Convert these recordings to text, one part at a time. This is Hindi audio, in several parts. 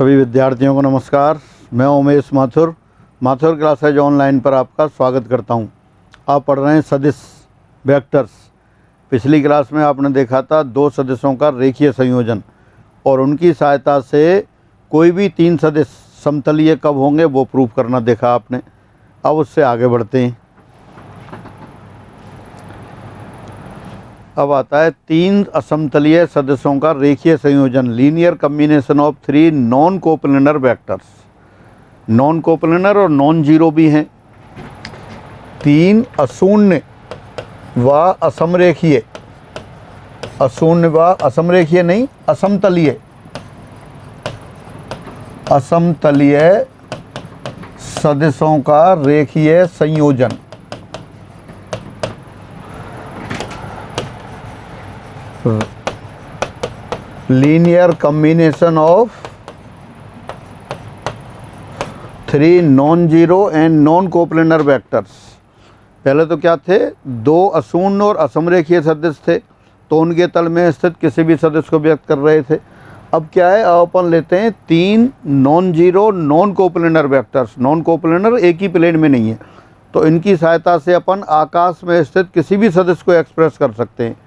सभी विद्यार्थियों को नमस्कार। मैं उमेश माथुर क्लासेज ऑनलाइन पर आपका स्वागत करता हूं। आप पढ़ रहे हैं सदिश वेक्टर्स। पिछली क्लास में आपने देखा था दो सदिशों का रेखीय संयोजन और उनकी सहायता से कोई भी तीन सदिश समतलीय कब होंगे वो प्रूफ करना देखा आपने। अब उससे आगे बढ़ते हैं। अब आता है तीन असमतलीय सदिशों का रेखीय संयोजन, linear combination of three non coplanar vectors. Non coplanar और नॉन जीरो भी हैं। तीन अशून्य व असमरेखीय, अशून्य व असमरेखीय नहीं, असमतलीय, असमतलीय सदिशों का रेखीय संयोजन। Linear combination of three non zero and non coplanar vectors. पहले तो क्या थे, दो अशून्य और असमरेखीय सदिश थे, तो उनके तल में स्थित किसी भी सदिश को व्यक्त कर रहे थे। अब क्या है, अब अपन लेते हैं तीन non zero non coplanar vectors. Non coplanar एक ही प्लेन में नहीं है, तो इनकी सहायता से अपन आकाश में स्थित किसी भी सदिश को एक्सप्रेस कर सकते हैं।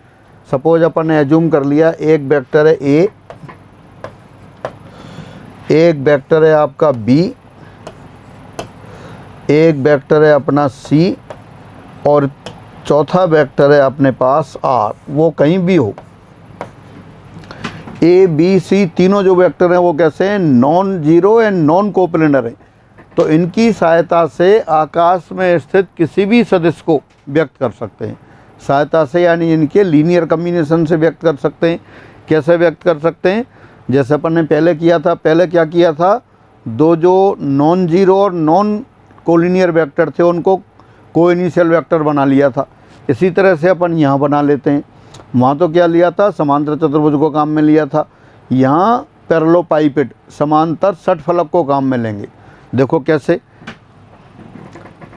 सपोज अपन ने एज्यूम कर लिया एक वेक्टर है ए, एक वेक्टर है आपका बी, एक वेक्टर है अपना सी और चौथा वेक्टर है अपने पास आर। वो कहीं भी हो, ए बी सी तीनों जो वेक्टर हैं वो कैसे हैं, non zero and non coplanar हैं। तो इनकी सहायता से आकाश में स्थित किसी भी सदिश को व्यक्त कर सकते हैं। सहायता से यानी इनके लीनियर कम्बिनेशन से व्यक्त कर सकते हैं। कैसे व्यक्त कर सकते हैं, जैसे अपन ने पहले किया था। पहले क्या किया था, दो जो नॉन जीरो और नॉन कोलिनियर वेक्टर थे उनको को इनिशियल वेक्टर बना लिया था। इसी तरह से अपन यहाँ बना लेते हैं। वहाँ तो क्या लिया था, समांतर चतुर्भुज को काम में लिया था। यहाँ पैरेललोपाइपेड समांतर षटफलक को काम में लेंगे। देखो कैसे,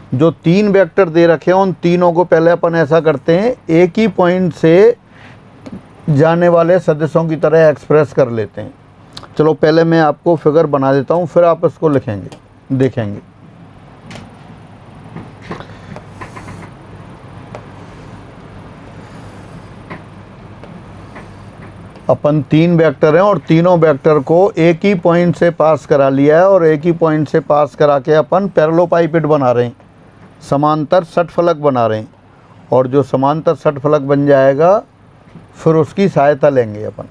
जो तीन वेक्टर दे रखे हैं उन तीनों को पहले अपन ऐसा करते हैं, एक ही पॉइंट से जाने वाले सदिशों की तरह एक्सप्रेस कर लेते हैं। चलो पहले मैं आपको फिगर बना देता हूँ, फिर आप इसको लिखेंगे, देखेंगे। अपन तीन वेक्टर हैं और तीनों वेक्टर को एक ही पॉइंट से पास करा लिया है और एक ही पॉइंट से पास करा के अपन पैरेललोपाइपेड बना रहे हैं, समांतर षटफलक बना रहे हैं। और जो समांतर षटफलक बन जाएगा फिर उसकी सहायता लेंगे अपन।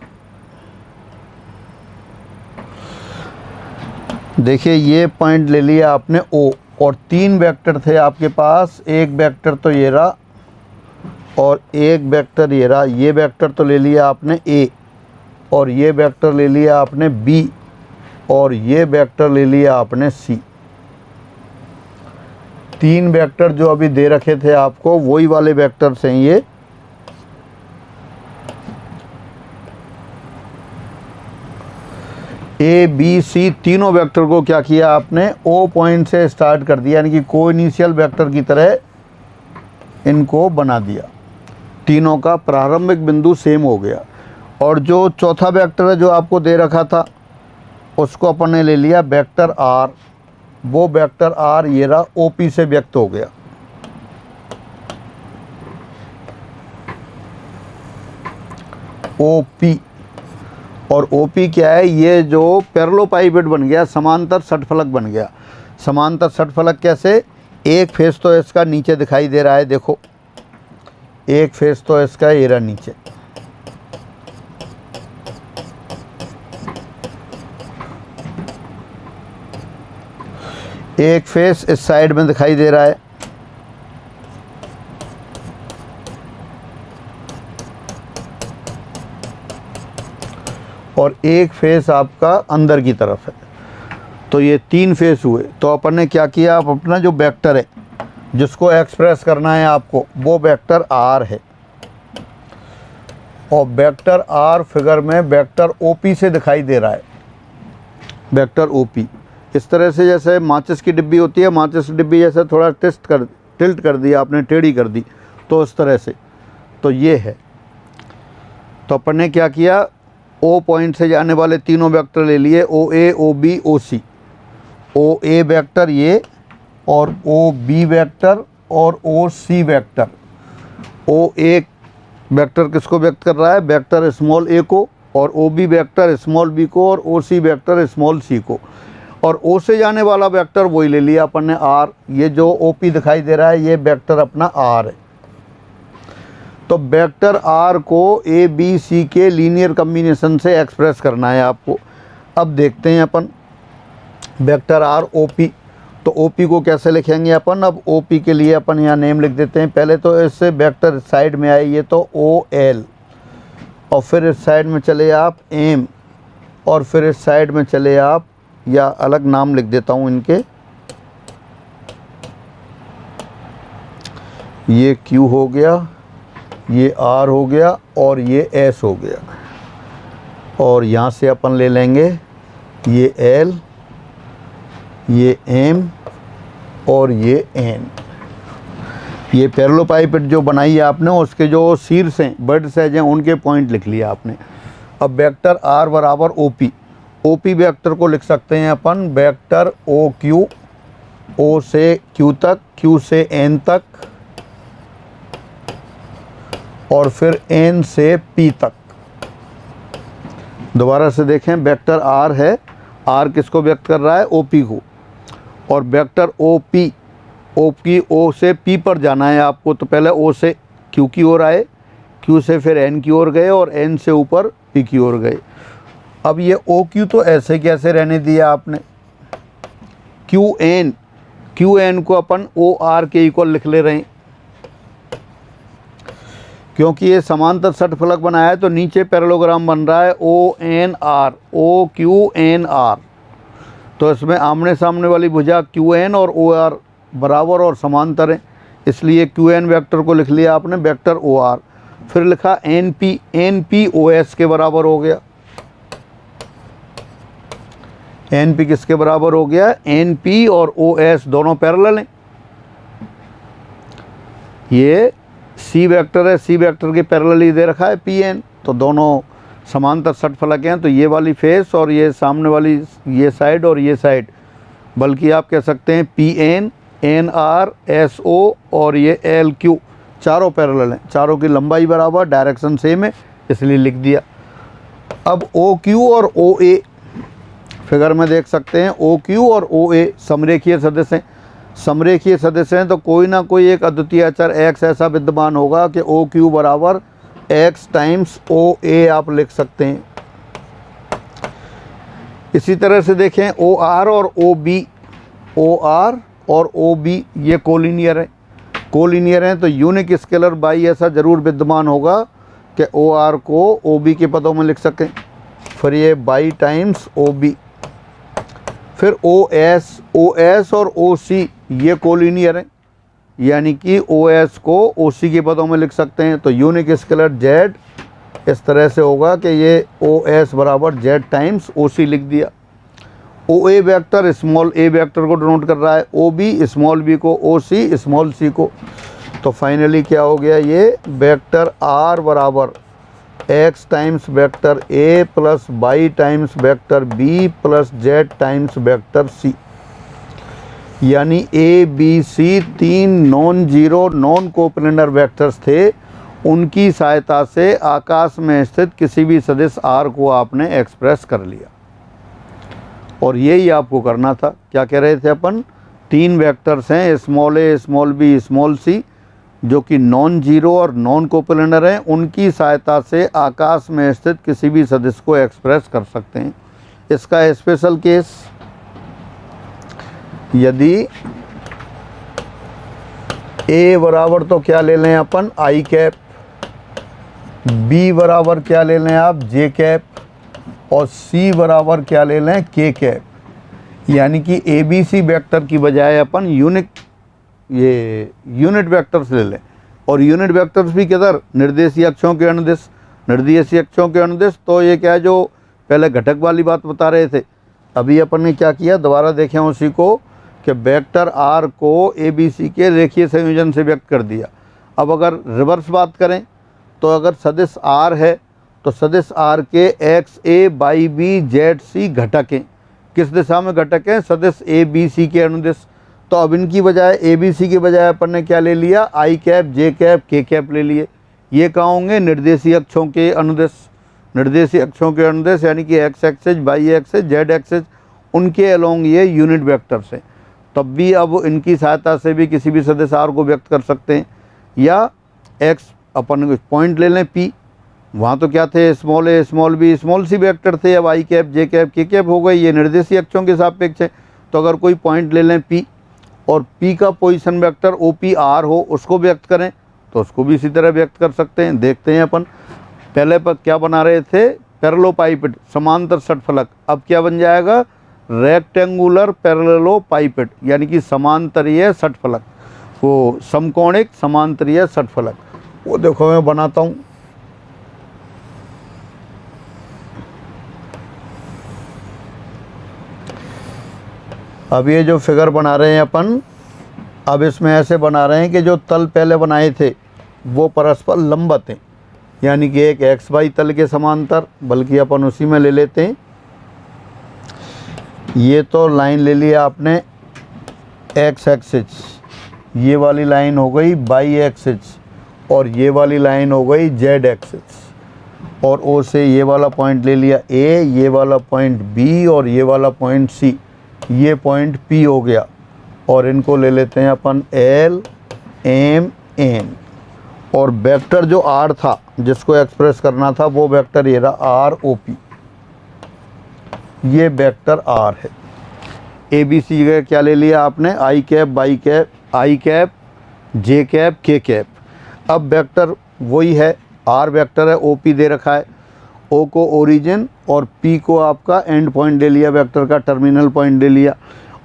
देखिए ये पॉइंट ले लिया आपने ओ, और तीन वेक्टर थे आपके पास। एक वेक्टर तो ये रहा और एक वेक्टर ये रहा। ये वेक्टर तो ले लिया आपने ए और ये वेक्टर ले लिया आपने बी और ये वेक्टर ले लिया आपने सी। तीन वेक्टर जो अभी दे रखे थे आपको वही वाले वेक्टर्स हैं ये। ए बी सी तीनों वेक्टर को क्या किया आपने, ओ पॉइंट से स्टार्ट कर दिया, यानी कि को इनिशियल वेक्टर की तरह इनको बना दिया। तीनों का प्रारंभिक बिंदु सेम हो गया। और जो चौथा वेक्टर है जो आपको दे रखा था उसको अपन ने ले लिया वेक्टर आर। वो वेक्टर आर ये रहा, ओपी से व्यक्त हो गया। ओपी, और ओपी क्या है, ये जो पैरेललोपाइपेड बन गया, समांतर षटफलक बन गया। समांतर षटफलक कैसे, एक फेस तो इसका नीचे दिखाई दे रहा है, देखो एक फेस तो इसका ये रहा नीचे, एक फेस इस साइड में दिखाई दे रहा है, और एक फेस आपका अंदर की तरफ है। तो ये तीन फेस हुए। तो अपन ने क्या किया, आप अपना जो वेक्टर है जिसको एक्सप्रेस करना है आपको, वो वेक्टर आर है। और वेक्टर आर फिगर में वेक्टर ओपी से दिखाई दे रहा है, वेक्टर ओपी। इस तरह से जैसे माचिस की डिब्बी होती है, माचिस की डिब्बी जैसे थोड़ा टिल्ट कर दिया आपने, टेढ़ी कर दी, तो इस तरह से। तो ये है। तो अपन ने क्या किया, ओ पॉइंट से जाने वाले तीनों वेक्टर ले लिए, ओ ए, ओ बी, ओ सी। ओ ए वेक्टर ये, और ओ बी वेक्टर और ओ सी वेक्टर। ओ ए वेक्टर किसको व्यक्त कर रहा है? वेक्टर स्मॉल ए को, और O B vector small B को, और ओ सी वेक्टर स्मॉल सी को। और ओ से जाने वाला वेक्टर वही ले लिया अपन ने, आर। ये जो ओ पी दिखाई दे रहा है ये वेक्टर अपना आर है। तो वेक्टर आर को ए बी सी के लीनियर कम्बिनेशन से एक्सप्रेस करना है आपको। अब देखते हैं अपन वेक्टर आर ओ पी। तो ओ पी को कैसे लिखेंगे अपन? अब ओ पी के लिए अपन यहाँ नेम लिख देते हैं। पहले तो इससे वेक्टर साइड में आए, ये तो ओ एल, और फिर इस साइड में चले आप एम, और फिर इस साइड में चले आप, या अलग नाम लिख देता हूँ इनके, ये क्यू हो गया, ये आर हो गया, और ये एस हो गया। और यहाँ से अपन ले लेंगे ये एल, ये एम, और ये एन। ये पैरेललोपाइपेड जो बनाई है आपने, उसके जो शीर्ष हैं, बर्ड्स एज हैं, उनके पॉइंट लिख लिया आपने। अब वेक्टर आर बराबर O P. O P vector को लिख सकते हैं अपन वेक्टर ओ क्यू, ओ से क्यू तक, क्यू से एन तक, और फिर एन से पी तक। दोबारा से देखें, वेक्टर आर है, आर किसको व्यक्त कर रहा है? ओ पी को। और वेक्टर ओ पी, ओ की ओ से पी पर जाना है आपको। तो पहले ओ से क्यू की ओर आए, क्यू से फिर एन की ओर गए, और एन से ऊपर पी की ओर गए। अब ये ओ क्यू तो ऐसे कैसे रहने दिया आपने? क्यू एन को अपन ओ आर के इक्वल लिख ले रहे हैं, क्योंकि ये समांतर षटफलक बनाया है। तो नीचे पैरेललोग्राम बन रहा है O N R, O Q N R. तो इसमें आमने सामने वाली भुजा क्यू एन और ओ आर बराबर और समांतर है, इसलिए क्यू एन वेक्टर को लिख लिया आपने वेक्टर ओ आर। फिर लिखा एन पी ओ एस के बराबर हो गया। एन पी किसके बराबर हो गया? एन पी और ओ एस दोनों पैरेलल हैं। ये सी वेक्टर है, सी वेक्टर के पैरेलल ही दे रखा है पी एन, तो दोनों समांतर षटफलक हैं। तो ये वाली फेस और ये सामने वाली ये साइड और ये साइड, बल्कि आप कह सकते हैं P N, N R, S O और ये एल क्यू, चारों पैरेलल हैं। चारों की लंबाई बराबर, डायरेक्शन सेम है, इसलिए लिख दिया। अब ओ क्यू और ओ ए फिगर में देख सकते हैं, ओ क्यू और ओ ए समरेखीय सदस्य हैं। समरेखीय सदस्य हैं तो कोई ना कोई एक अद्वितीय अचर x ऐसा विद्यमान होगा कि ओ क्यू बराबर x टाइम्स ओ ए आप लिख सकते हैं। इसी तरह से देखें ओ आर और ओ बी, ओ आर और ओ बी ये कोलिनियर हैं। कोलिनियर हैं तो यूनिक स्केलर बाई ऐसा ज़रूर विद्यमान होगा कि ओ आर को ओ बी के पदों में लिख सकें। फिर ये बाई टाइम्स ओ बी। फिर ओ एस और ओ सी ये कोलिनियर हैं, यानी कि ओ एस को ओ सी के पदों में लिख सकते हैं। तो यूनिक स्केलर जेड इस तरह से होगा कि ये ओ एस बराबर जेड टाइम्स ओ सी लिख दिया। ओ ए वेक्टर स्मॉल ए वेक्टर को डिनोट कर रहा है, ओ बी स्मॉल बी को, ओ सी स्मॉल सी को। तो फाइनली क्या हो गया? ये वेक्टर आर बराबर X times vector A plus Y times vector B plus Z times vector C, यानी ए बी सी तीन non zero non coplanar vectors थे। उनकी सहायता से आकाश में स्थित किसी भी सदिश आर को आपने एक्सप्रेस कर लिया। और यही आपको करना था। क्या कह रहे थे अपन? तीन वेक्टर्स हैं स्मॉल ए, स्मॉल बी, स्मॉल सी, जो कि नॉन जीरो और नॉन कोप्लेनर हैं। उनकी सहायता से आकाश में स्थित किसी भी सदिश को एक्सप्रेस कर सकते हैं। इसका स्पेशल केस, यदि ए बराबर तो क्या ले लें अपन? आई कैप, बी बराबर क्या ले लें आप? जे कैप, और सी बराबर क्या ले लें? के कैप। यानी कि ए बी सी वेक्टर की बजाय अपन यूनिट वेक्टर्स ले लें। और यूनिट वेक्टर्स भी किधर? निर्देशीय अक्षों के अनुदिश। निर्देशीय अक्षों के अनुदिश तो ये क्या है, जो पहले घटक वाली बात बता रहे थे, अभी अपन ने क्या किया, दोबारा देखें उसी को, कि वेक्टर आर को ए बी सी के रेखीय संयोजन से व्यक्त कर दिया। अब अगर रिवर्स बात करें तो अगर सदिश आर है तो सदिश आर के x A Y B Z सी घटक हैं। किस दिशा में घटक हैं? सदिश ए बी सी के अनुदिश। तो अब इनकी बजाय ए बी सी की बजाय अपन ने क्या ले लिया? आई cap J cap K cap ले लिए। ये कहाँ होंगे? निर्देशीय अक्षों के अनुदिश। निर्देशीय अक्षों के अनुदिश यानी कि X axis Y axis Z axis उनके अलोंग ये यूनिट वेक्टर से। तब भी अब इनकी सहायता से भी किसी भी सदिश आर को व्यक्त कर सकते हैं। या एक्स अपन पॉइंट ले लें पी, वहाँ तो क्या थे? स्मॉल ए small B small C vector थे। अब आई cap J cap K cap हो गए, ये निर्देशीय अक्षों के सापेक्ष है। तो अगर कोई पॉइंट ले लें पी और पी का position vector O P R हो, उसको व्यक्त करें तो उसको भी इसी तरह व्यक्त कर सकते हैं। देखते हैं अपन पहले पर क्या बना रहे थे? पैरेललोपाइपेड समांतर षटफलक। अब क्या बन जाएगा? रेक्टेंगुलर पैरेललोपाइपेड यानी कि समांतरीय षटफलक, वो समकोणिक समांतरीय षटफलक। वो देखो मैं बनाता हूँ। अब ये जो फिगर बना रहे हैं अपन, अब इसमें ऐसे बना रहे हैं कि जो तल पहले बनाए थे वो परस्पर लंबवत हैं, यानी कि एक एक्स वाई तल के समांतर, बल्कि अपन उसी में ले लेते हैं। ये तो लाइन ले लिया आपने एक्स एक्सिस, ये वाली लाइन हो गई वाई एक्सिस और ये वाली लाइन हो गई जेड एक्सिस। और ओ से ये वाला पॉइंट ले लिया ए, ये वाला पॉइंट बी और ये वाला पॉइंट सी, ये पॉइंट पी हो गया। और इनको ले लेते हैं अपन एल एम एन। और वेक्टर जो आर था जिसको एक्सप्रेस करना था वो वेक्टर ये रहा आर ओ पी, ये वेक्टर आर है। ए बी सी जगह क्या ले लिया आपने? I cap by cap I cap J cap K cap. अब वेक्टर वही है, आर वेक्टर है, ओ पी दे रखा है, ओ को ओरिजिन और पी को आपका एंड पॉइंट ले लिया, वेक्टर का टर्मिनल पॉइंट ले लिया।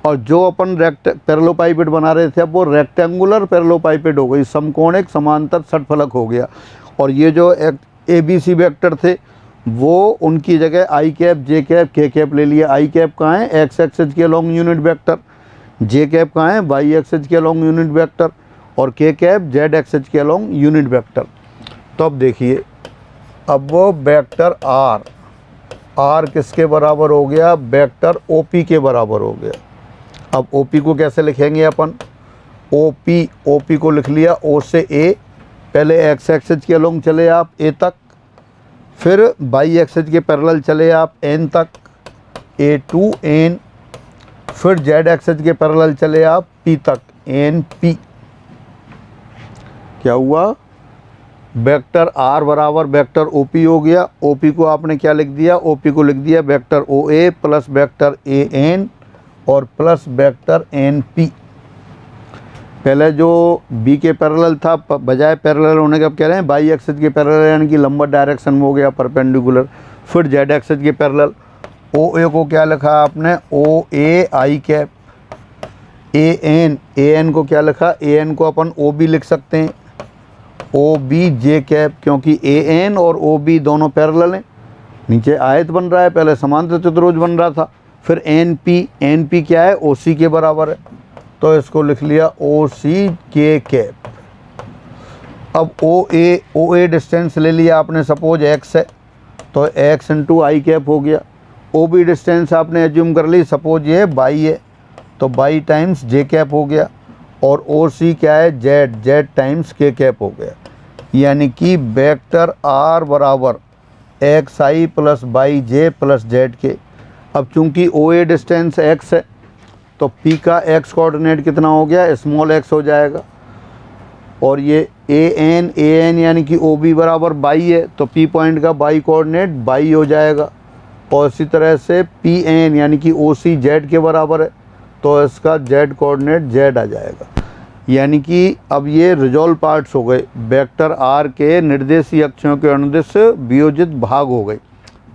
और जो अपन पैरेललोपाइपेड बना रहे थे अब वो रेक्टेंगुलर पैरेललोपाइपेड हो गई, समकोणिक समांतर षटफलक हो गया। और ये जो ए बी सी वेक्टर थे वो उनकी जगह आई cap J cap K cap ले लिया। आई कैप कहाँ है? एक्स एक्सिस के लॉन्ग यूनिट वेक्टर। जे कैप कहाँ है? वाई एक्सिस के लॉन्ग यूनिट वेक्टर। और के कैप जेड एक्सिस के लॉन्ग यूनिट वेक्टर। तो अब देखिए, अब वो वेक्टर आर किसके बराबर हो गया? वेक्टर ओ पी के बराबर हो गया। अब ओ पी को कैसे लिखेंगे अपन? ओ पी को लिख लिया ओ से ए, पहले एक्स एक्सिस के अलोंग चले आप ए तक, फिर वाई एक्सिस के पैरेलल चले आप एन तक, ए टू एन, फिर जेड एक्सिस के पैरेलल चले आप पी तक, एन पी। क्या हुआ? वेक्टर आर बराबर वेक्टर ओ पी हो गया। ओ पी को आपने क्या लिख दिया? ओ पी को लिख दिया vector O A plus vector A N और प्लस वेक्टर एन पी। पहले जो बी के पैरेलल था, बजाय पैरेलल होने के अब कह रहे हैं वाई एक्सिस के पैरेलल, यानी कि लंबवत डायरेक्शन में हो गया परपेंडिकुलर। फिर जेड एक्सिस के पैरेलल ओ ए को क्या लिखा आपने? ओ ए आई कैप। ए एन को क्या लिखा? ए एन को अपन ओ बी लिख सकते हैं, ओ बी जे कैप, क्योंकि ए एन और ओ बी दोनों पैरेलल हैं। नीचे आयत बन रहा है, पहले समांतर चतुर्भुज बन रहा था। फिर एन पी क्या है? ओ सी के बराबर है, तो इसको लिख लिया ओ सी के कैप। अब ओ ए डिस्टेंस ले लिया आपने, सपोज एक्स है तो एक्स इंटू आई कैप हो गया। ओ बी डिस्टेंस आपने एज्यूम कर ली, सपोज ये बाई है तो बाई टाइम्स जे कैप हो गया। और ओ सी क्या है? जेड टाइम्स के कैप हो गया। यानी कि वेक्टर आर बराबर x I plus Y J plus Z के। अब चूंकि ओ ए डिस्टेंस एक्स है तो पी का एक्स कोऑर्डिनेट कितना हो गया? स्मॉल एक्स हो जाएगा। और ये ए एन यानी कि ओ बी बराबर बाई है तो पी पॉइंट का बाई कोऑर्डिनेट बाई हो जाएगा। और इसी तरह से पी एन यानी कि ओ सी जेड के बराबर है तो इसका जेड कोऑर्डिनेट जेड आ जाएगा। यानी कि अब ये रिजॉल्व पार्ट्स हो गए, वेक्टर आर के निर्देशीय अक्षों के अनुदिश वियोजित भाग हो गए।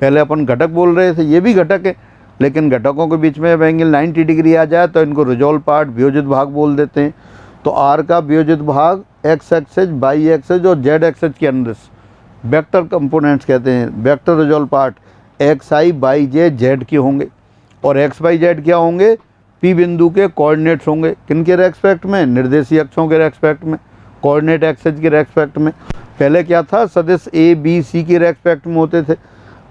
पहले अपन घटक बोल रहे थे, ये भी घटक है, लेकिन घटकों के बीच में अब एंगल 90 डिग्री आ जाए तो इनको रिजॉल्व पार्ट वियोजित भाग बोल देते हैं। तो आर का वियोजित भाग एक्स एक्सिस वाई एक्सिस और जेड एक्सिस के अनुदिश वेक्टर कंपोनेंट्स कहते हैं। Vector resolve part x I by J Z के होंगे। और एक्स बाई जेड क्या होंगे? पी बिंदु के कोऑर्डिनेट्स होंगे। किन के रेस्पेक्ट में? निर्देशीय अक्षों के रेस्पेक्ट में, कोऑर्डिनेट एक्सिस के रेस्पेक्ट में। पहले क्या था, सदिश ए बी सी के रेस्पेक्ट में होते थे,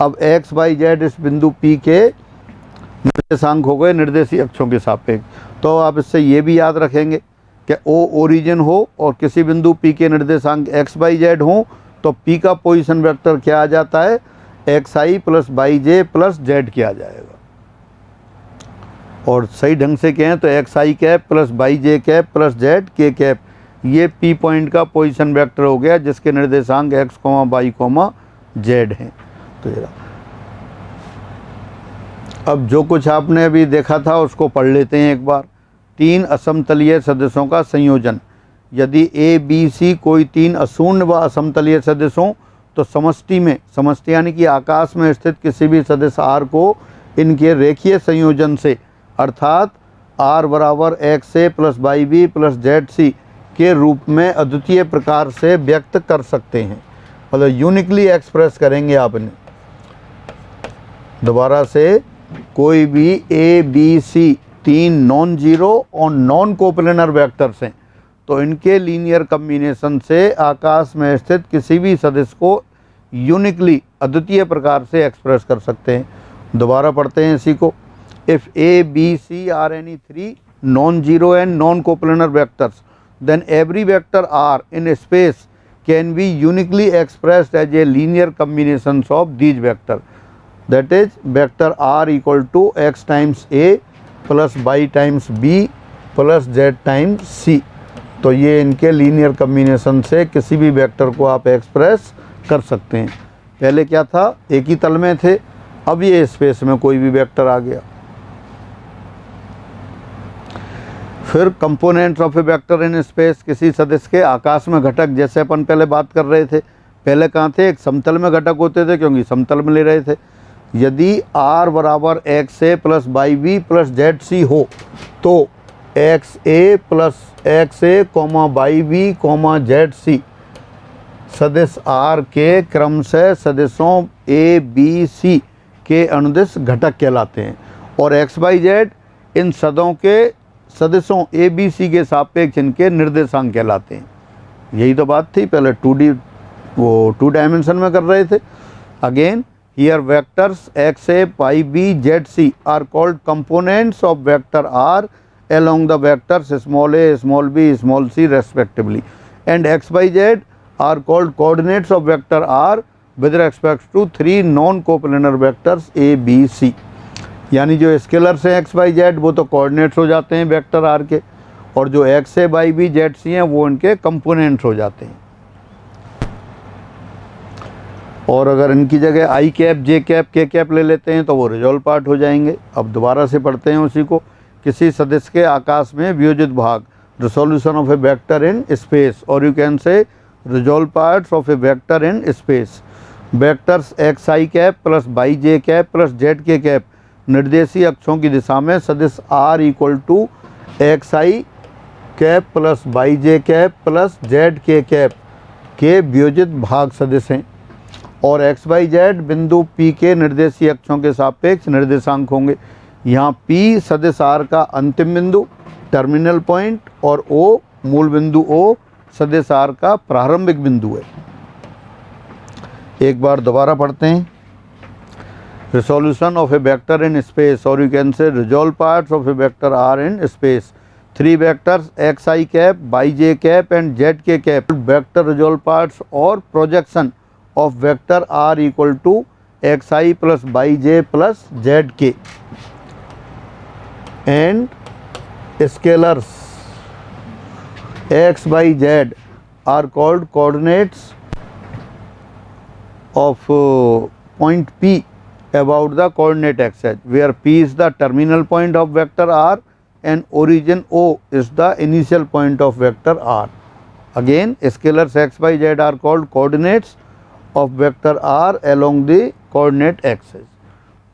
अब एक्स वाई जेड इस बिंदु पी के निर्देशांक हो गए निर्देशीय अक्षों के सापेक्ष। तो आप इससे ये भी याद रखेंगे कि ओ ओरिजिन हो और किसी बिंदु पी के निर्देशांक एक्स वाई जेड हो तो पी का पोजीशन वेक्टर क्या आ जाता है, X I plus Y J plus Z किया जाएगा। और सही ढंग से कहें तो X I cap plus Y J cap plus Z K cap, ये पी पॉइंट का पोजीशन वेक्टर हो गया जिसके निर्देशांक X comma Y comma Z हैं। तो ये अब जो कुछ आपने अभी देखा था उसको पढ़ लेते हैं एक बार। 3 असमतलीय सदिशों का संयोजन, यदि ए बी सी कोई 3 अशून्य व असमतलीय सदिश हों तो समष्टि में, समष्टि यानी कि आकाश में स्थित किसी भी सदिश आर को इनके रेखीय संयोजन से अर्थात आर बराबर X A plus Y B plus Z C के रूप में अद्वितीय प्रकार से व्यक्त कर सकते हैं, मतलब यूनिकली एक्सप्रेस करेंगे आप इन्हें। दोबारा से, कोई भी A B C 3 non zero और नॉन कोप्लेनर वेक्टर्स हैं तो इनके लीनियर कम्बिनेशन से आकाश में स्थित किसी भी सदिश को यूनिकली अद्वितीय प्रकार से एक्सप्रेस कर सकते हैं। दोबारा पढ़ते हैं इसी को। If A B C are any 3 non zero and non coplanar vectors then every vector R in space can be uniquely expressed as a linear combinations of these vector, that is vector R equal to x times A plus y times B plus z times C। तो ये इनके लीनियर कम्बिनेशन से किसी भी वेक्टर को आप एक्सप्रेस कर सकते हैं। पहले क्या था, एक ही तल में थे, अब ये स्पेस में कोई भी वेक्टर आ गया। फिर components of a vector in space, किसी सदिश के आकाश में घटक, जैसे अपन पहले बात कर रहे थे, पहले कहाँ थे, एक समतल में घटक होते थे क्योंकि समतल में ले रहे थे। यदि आर बराबर X A plus Y B plus Z C हो तो X A plus X A comma Y B comma Z C सदिश आर के क्रमशः सदिशों ए बी सी के अनुदिश घटक कहलाते हैं और एक्स वाई जेड इन सदों के सदिशों ए बी सी के सापेक्ष इनके निर्देशांक कहलाते हैं। यही तो बात थी, पहले 2D वो 2 डायमेंशन में कर रहे थे। Again here vectors X A Y B Z C are called components of vector R along the vectors small a, small b, small c respectively, and x y z are called coordinates of vector r with respect to 3 non-coplanar vectors a b c। यानी जो स्केलर्स हैं एक्स वाई जेड वो तो कोऑर्डिनेट्स हो जाते हैं वेक्टर आर के, और जो x A Y B Z सी हैं वो इनके कंपोनेंट्स हो जाते हैं। और अगर इनकी जगह आई cap J cap K cap ले लेते हैं तो वो रिजॉल्व पार्ट हो जाएंगे। अब दोबारा से पढ़ते हैं उसी को। किसी सदिश के आकाश में वियोजित भाग, resolution of a vector in space, और you can say resolve parts of a vector in space. Vectors X I cap plus Y J cap plus Z K cap निर्देशीय अक्षों की दिशा में सदिश R equal to X I cap plus Y J cap plus Z K cap के वियोजित भाग सदिश हैं और एक्स वाई जेड बिंदु पी के निर्देशीय अक्षों के सापेक्ष निर्देशांक होंगे। यहाँ पी सदिश आर का अंतिम बिंदु टर्मिनल पॉइंट और ओ मूल बिंदु ओ सदिश आर का प्रारंभिक बिंदु है। एक बार दोबारा पढ़ते हैं। Resolution of a vector in space, or you can say resolve parts of a vector are in space. 3 vectors x I cap, y j cap and z k cap. Vector resolve parts or projection of vector are equal to x I plus y j plus z k. And scalars x y z are called coordinates of point P about the coordinate axis, where P is the terminal point of vector R and origin O is the initial point of vector R. Again, scalars x, y, z are called coordinates of vector R along the coordinate axis.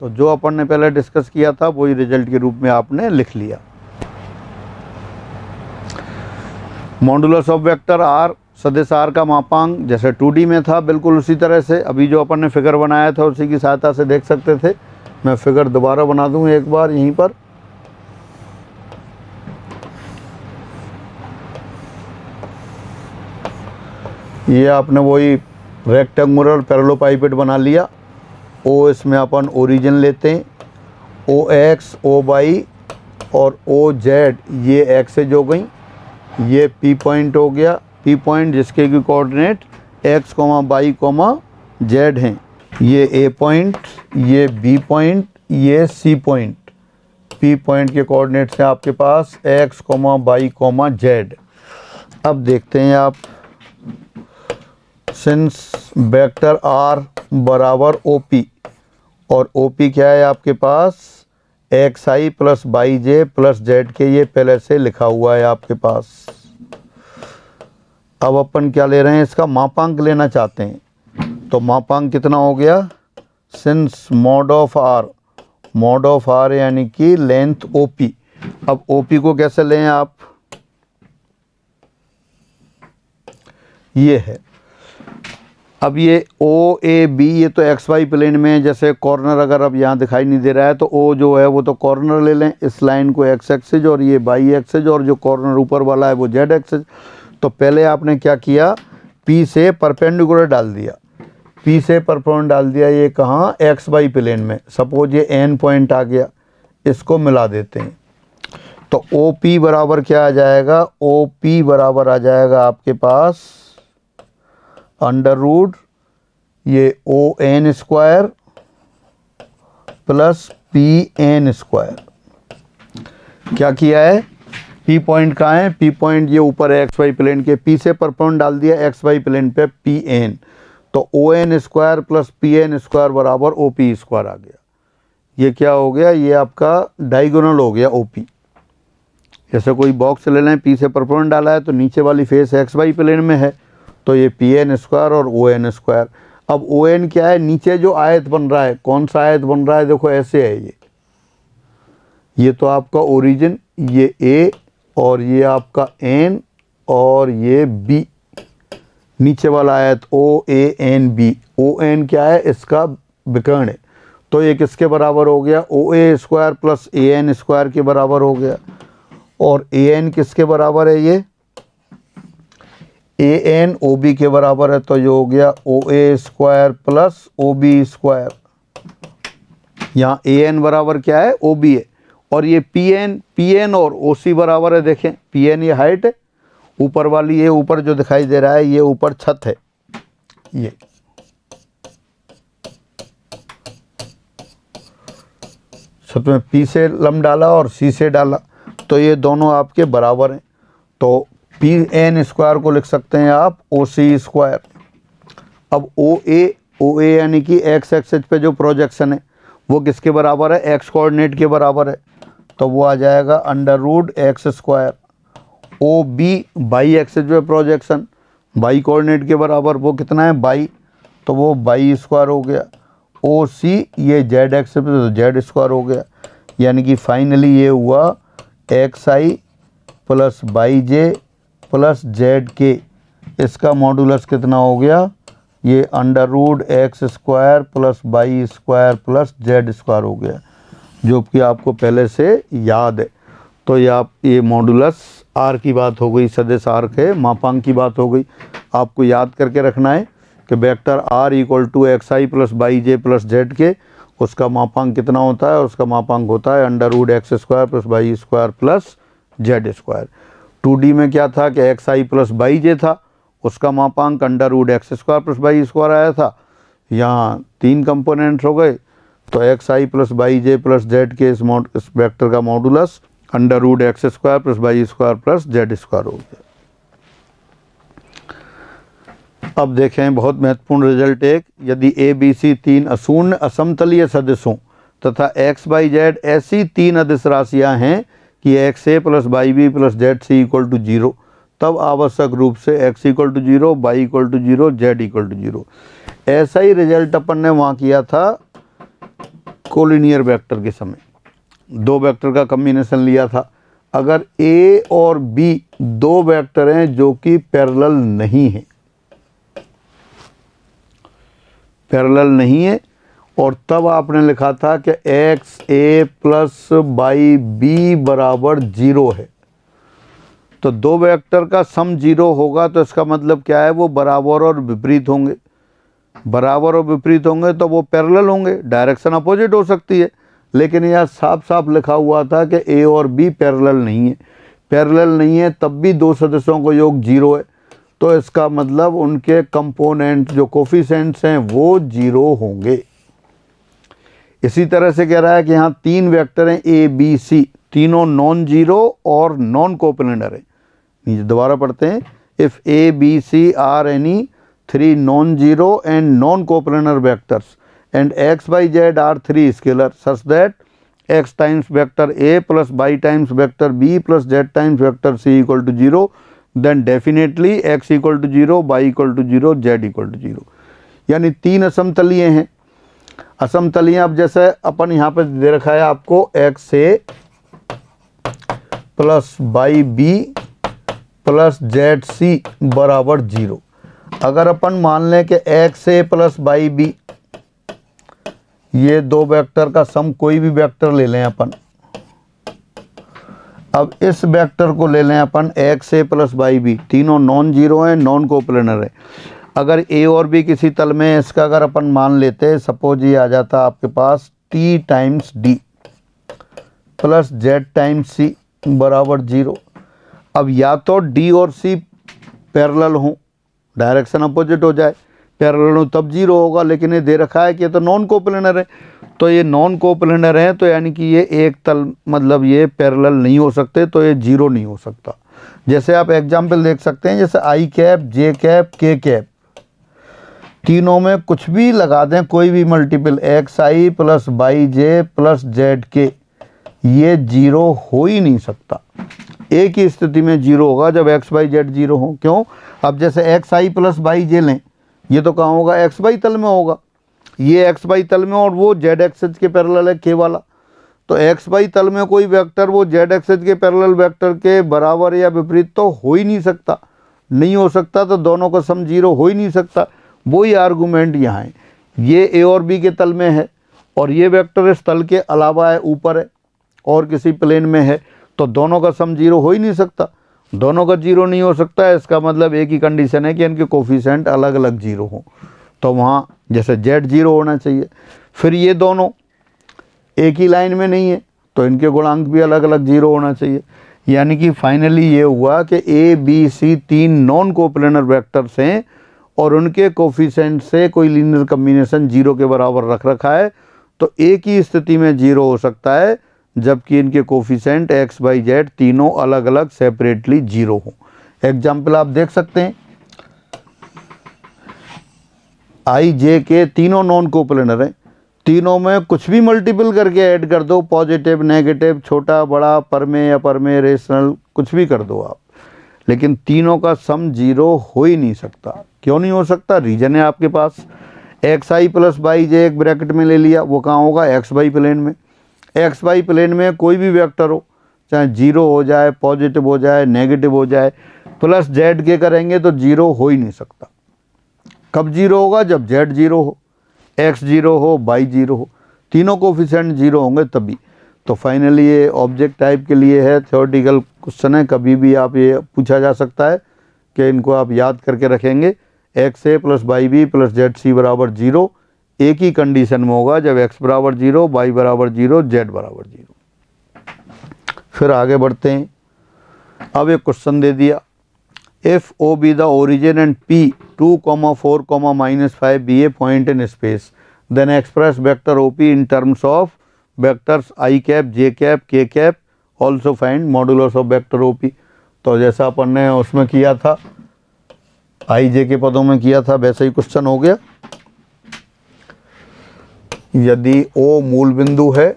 तो जो अपन ने पहले डिस्कस किया था वही रिजल्ट के रूप में आपने लिख लिया। मॉडुलस ऑफ वेक्टर R, सदिश आर का मापांक जैसे 2D में था बिल्कुल उसी तरह से अभी जो अपन ने फिगर बनाया था उसी की सहायता से देख सकते थे। मैं फिगर दोबारा बना दूं एक बार यहीं पर। ये आपने वही रेक्टेंगुलर पैरेललोपाइपेड बना लिया। ओ इसमें अपन ओरिजिन लेते हैं, ओ एक्स ओ वाई और ओ जेड ये एक्सेज हो गई। ये पी पॉइंट हो गया, पी पॉइंट जिसके की coordinate X comma Y comma Z हैं। ये ए पॉइंट, ये बी पॉइंट, ये सी पॉइंट। पी पॉइंट के कोऑर्डिनेट्स हैं आपके पास X comma Y comma Z. अब देखते हैं आप, सिंस वेक्टर आर बराबर ओ पी, और ओ पी क्या है आपके पास x I plus Y J plus Z के, ये पहले से लिखा हुआ है आपके पास। अब अपन क्या ले रहे हैं, इसका मापांक लेना चाहते हैं। तो मापांक कितना हो गया, सिंस मॉड ऑफ आर यानी कि लेंथ ओ पी। अब ओ पी को कैसे लें आप, ये है। अब ये ओ ए बी ये तो एक्स वाई प्लेन में है। जैसे कॉर्नर अगर अब यहाँ दिखाई नहीं दे रहा है तो ओ जो है वो तो कॉर्नर ले लें, इस लाइन को एक्स एक्सेज और ये वाई एक्सेज, और जो कॉर्नर ऊपर वाला है वो जेड एक्सेज। तो पहले आपने क्या किया, पी से परपेंडिकुलर डाल दिया, पी से परपेंडिकुलर डाल दिया। ये कहाँ, एक्स वाई प्लेन में। सपोज ये एन पॉइंट आ गया, इसको मिला देते हैं। तो ओ पी बराबर क्या आ जाएगा, ओ पी बराबर आ जाएगा आपके पास अंडर रूट ये O N square plus P N square. क्या किया है, पी पॉइंट कहाँ है, पी पॉइंट ये ऊपर है एक्स वाई प्लेन के, पी से परपेंडिकुलर डाल दिया एक्स वाई प्लेन पे पी एन। तो O N square plus P N square बराबर ओ पी स्क्वायर आ गया। ये क्या हो गया, ये आपका डायगोनल हो गया ओ पी। जैसे कोई बॉक्स ले लें, पी से परपेंडिकुलर डाला है तो नीचे वाली फेस एक्स वाई प्लेन में है, तो ये पी एन स्क्वायर और ओ एन स्क्वायर। अब ओ एन क्या है, नीचे जो आयत बन रहा है, कौन सा आयत बन रहा है, देखो ऐसे है ये तो आपका ओरिजिन, ये ए और ये आपका एन और ये बी, नीचे वाला आयत ओ A N B. O N क्या है, इसका विकर्ण है। तो ये किसके बराबर हो गया, O A square plus A N square के बराबर हो गया। और ए एन किसके बराबर है, ये ए एन ओ बी के बराबर है। तो ये हो गया O A square plus O B square. यहाँ ए एन बराबर क्या है, ओ बी है, और ये पी एन और ओ सी बराबर है। देखें पी एन ये हाइट है, ऊपर वाली ये ऊपर जो दिखाई दे रहा है ये ऊपर छत है। ये छत में पी से लंब डाला और सी से डाला, तो ये दोनों आपके बराबर हैं। तो पी एन स्क्वायर को लिख सकते हैं आप ओ सी स्क्वायर। अब ओ ए यानी कि एक्स एक्सेस पे जो प्रोजेक्शन है वो किसके बराबर है, एक्स कोऑर्डिनेट के बराबर है। तो वो आ जाएगा under root X square. O B Y axis पे प्रोजेक्शन बाई कोऑर्डिनेट के बराबर, वो कितना है बाई, तो वो बाई स्क्वायर हो गया। ओ सी ये जेड एक्सेस पे तो जेड स्क्वायर हो गया। यानी कि फाइनली ये हुआ X I plus Y J plus Z K, इसका मॉडुलस कितना हो गया, ये under root X square plus Y square plus Z square हो गया, जो कि आपको पहले से याद है। तो ये मॉडुलस आर की बात हो गई, सदिश आर के मापांक की बात हो गई। आपको याद करके रखना है कि vector R equal to X I plus Y J plus Z K, उसका मापांक कितना होता है, और उसका मापांक होता है under root X square plus Y square plus Z square. 2D में क्या था कि X I plus Y J था, उसका मापांक under root X square plus Y square आया था। यहाँ 3 कंपोनेंट्स हो गए, तो X I plus Y J plus Z K इस वेक्टर का modulus under root X square plus Y square plus Z square हो गया। अब देखें बहुत महत्वपूर्ण रिजल्ट एक, यदि ए बी सी 3 अशून्य असमतलीय सदिश हों तथा एक्स वाई जेड ऐसी 3 अदिश राशियाँ हैं कि X A plus Y B plus Z C equal to 0, तब आवश्यक रूप से X equal to 0, Y equal to 0, Z equal to 0। ऐसा ही रिजल्ट अपन ने वहाँ किया था कोलिनियर वेक्टर के समय, 2 वेक्टर का कम्बिनेशन लिया था। अगर ए और बी 2 वेक्टर हैं जो कि पैरेलल नहीं है, और तब आपने लिखा था कि X A plus Y B बराबर 0 है। तो दो वेक्टर का सम 0 होगा तो इसका मतलब क्या है, वो बराबर और विपरीत होंगे। बराबर और विपरीत होंगे तो वो पैरेलल होंगे, डायरेक्शन अपोजिट हो सकती है। लेकिन यह साफ साफ लिखा हुआ था कि ए और बी पैरेलल नहीं है। पैरेलल नहीं है तब भी दो सदस्यों का योग 0 है, तो इसका मतलब उनके कंपोनेंट जो कोफिशिएंट्स हैं वो 0 होंगे। इसी तरह से कह रहा है कि यहाँ 3 वेक्टर हैं ए बी सी, तीनों नॉन जीरो और नॉन कोप्लेनर है। नीचे दोबारा पढ़ते हैं, if A B C are any 3 non zero and non coplanar vectors and x by z are 3 scalar such that x times vector a plus y times vector b plus z times vector c equal to 0, then definitely x equal to 0, y equal to 0, z equal to 0। यानी 3 असमतलीय हैं। असमतलीय अब जैसे अपन यहाँ पे दे रखा है आपको x a plus y b plus z c बराबर 0। अगर अपन मान लें कि x a plus y b, ये दो वेक्टर का सम कोई भी वेक्टर ले लें अपन। अब इस वेक्टर को ले लें अपन x A plus Y B, तीनों नॉन जीरो हैं, नॉन कोप्लेनर है। अगर ए और बी किसी तल में, इसका अगर अपन मान लेते, सपोज ये आ जाता आपके पास T times D plus Z times C बराबर 0। अब या तो डी और सी पैरेलल हों, डायरेक्शन अपोजिट हो जाए, पैरेलल हो तब 0 होगा। लेकिन ये दे रखा है कि ये तो नॉन कोप्लेनर है, तो ये नॉन कोप्लेनर है तो यानी कि ये एक तल, मतलब ये पैरेलल नहीं हो सकते, तो ये 0 नहीं हो सकता। जैसे आप एग्जाम्पल देख सकते हैं, जैसे आई cap J cap K cap, तीनों में कुछ भी लगा दें, कोई भी multiple x I plus Y J plus Z के, ये 0 हो ही नहीं सकता। एक ही स्थिति में 0 होगा जब एक्स वाई जेड 0 हो। क्यों? अब जैसे एक्स आई प्लस वाई जे लें, ये तो कहाँ होगा, एक्स वाई तल में होगा। ये एक्स वाई तल में और वो जेड एक्सेस के पैरेलल है के वाला, तो एक्स वाई तल में कोई वेक्टर वो जेड एक्सेस के पैरेलल वेक्टर के बराबर या विपरीत तो हो ही नहीं सकता। नहीं हो सकता तो दोनों का सम 0 हो ही नहीं सकता। वही आर्गूमेंट यहाँ है। ये ए और बी के तल में है और ये वेक्टर इस तल के अलावा है, ऊपर है और किसी प्लेन में है, तो दोनों का सम 0 हो ही नहीं सकता। दोनों का 0 नहीं हो सकता है, इसका मतलब एक ही कंडीशन है कि इनके कोफिशिएंट अलग अलग 0 हों। तो वहाँ जैसे z 0 होना चाहिए। फिर ये दोनों एक ही लाइन में नहीं है तो इनके गुणांक भी अलग अलग 0 होना चाहिए। यानी कि फाइनली ये हुआ कि A B C 3 non coplanar vectors हैं और उनके कोफिशिएंट से कोई लीनियर कॉम्बिनेशन 0 के बराबर रख रखा है, तो एक ही स्थिति में 0 हो सकता है जबकि इनके कोफिशिएंट एक्स वाई जेड तीनों अलग अलग सेपरेटली 0 हो। एग्जाम्पल आप देख सकते हैं, आई जे के तीनों नॉन कोप्लेनर हैं, तीनों में कुछ भी मल्टीपल करके ऐड कर दो, पॉजिटिव नेगेटिव छोटा बड़ा परमे या परमे रेशनल कुछ भी कर दो आप, लेकिन तीनों का सम 0 हो ही नहीं सकता। क्यों नहीं हो सकता? रीजन है आपके पास। एक्स आई प्लस वाई जे एक ब्रैकेट में ले लिया, वो कहाँ होगा, एक्स वाई प्लेन में। एक्स वाई प्लेन में कोई भी वेक्टर हो, चाहे 0 हो जाए, पॉजिटिव हो जाए, नेगेटिव हो जाए, प्लस जेड के करेंगे तो 0 हो ही नहीं सकता। कब 0 होगा? जब जेड 0 हो, एक्स 0 हो, वाई 0 हो, तीनों कोफिशिएंट 0 होंगे तभी। तो फाइनली ये ऑब्जेक्ट टाइप के लिए है, थ्योरेटिकल क्वेश्चन है, कभी भी आप ये पूछा जा सकता है कि इनको आप याद करके रखेंगे। X A plus Y B plus Z C बराबर 0 एक ही कंडीशन में होगा, जब x बराबर 0, y बराबर 0, z बराबर 0। फिर आगे बढ़ते हैं। अब एक क्वेश्चन दे दिया, if O B the origin and p 2, 4, -5 be a point in space, then express vector O P in terms of vectors I cap J cap K cap, also find modulus of vector O P. तो जैसा अपन ने उसमें किया था, आई जे के पदों में किया था, वैसा ही क्वेश्चन हो गया। यदि O मूल बिंदु है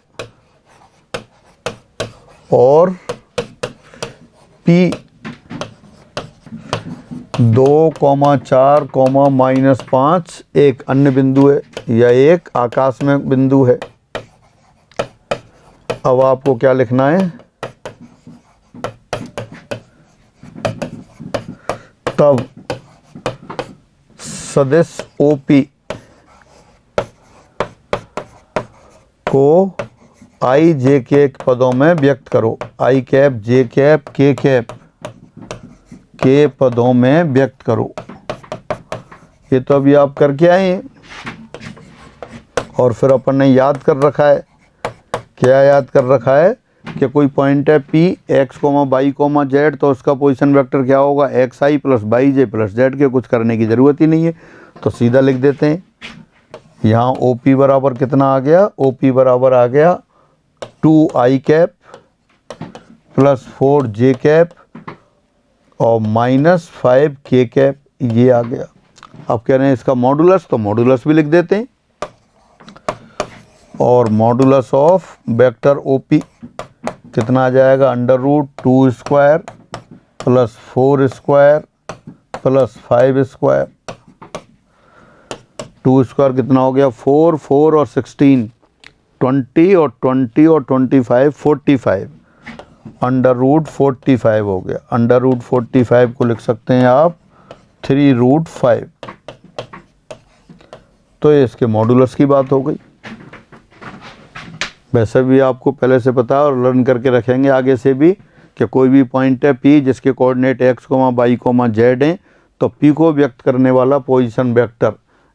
और P 2, 4, -5 एक अन्य बिंदु है या एक आकाश में बिंदु है, अब आपको क्या लिखना है, तब सदिश OP को आई जे के पदों में व्यक्त करो। आई cap J cap K cap के पदों में व्यक्त करो। ये तो अभी आप करके आए हैं और फिर अपन ने याद कर रखा है। क्या याद कर रखा है कि कोई पॉइंट है P x, y, z, तो उसका पोजीशन वेक्टर क्या होगा, xi plus Y J plus Z के। कुछ करने की ज़रूरत ही नहीं है, तो सीधा लिख देते हैं। यहाँ OP बराबर कितना आ गया, OP बराबर आ गया 2i cap plus 4j cap और माइनस 5k कैप, ये आ गया। अब कह रहे हैं इसका मॉडुलस, तो मॉडुलस भी लिख देते हैं। और मॉडुलस ऑफ वेक्टर OP कितना आ जाएगा, √2 square plus 4 square plus 5 square. 2 square कितना हो गया, 4, 4 और 16, 20 और 20 और 25, 45, √45 हो गया। √45 को लिख सकते हैं आप 3√5। तो ये इसके मॉडुलस की बात हो गई। वैसे भी आपको पहले से पता है और लर्न करके रखेंगे आगे से भी कि कोई भी पॉइंट है P जिसके कोऑर्डिनेट x, y, z हैं, तो P को व्यक्त करने वाला position vector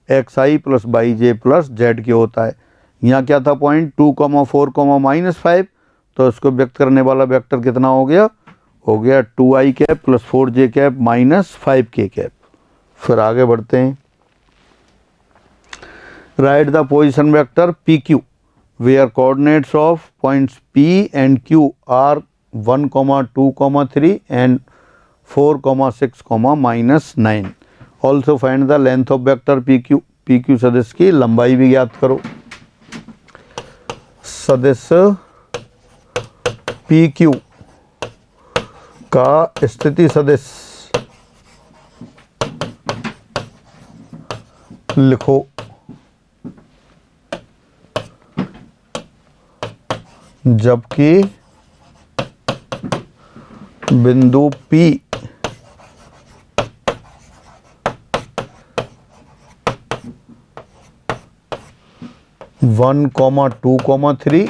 xi plus Y J plus Z के होता है। यहाँ क्या था पॉइंट 2, 4, -5, तो इसको व्यक्त करने वाला वेक्टर कितना हो गया 2i cap plus 4j cap minus 5k cap. फिर आगे बढ़ते हैं। Right the position vector PQ where coordinates of points P and Q are 1, 2, 3 and 4, 6, -9. Also find the length of vector PQ। PQ सदिश की लंबाई भी ज्ञात करो। सदिश PQ का स्थिति सदिश लिखो। जबकि बिंदु P 1, 2, 3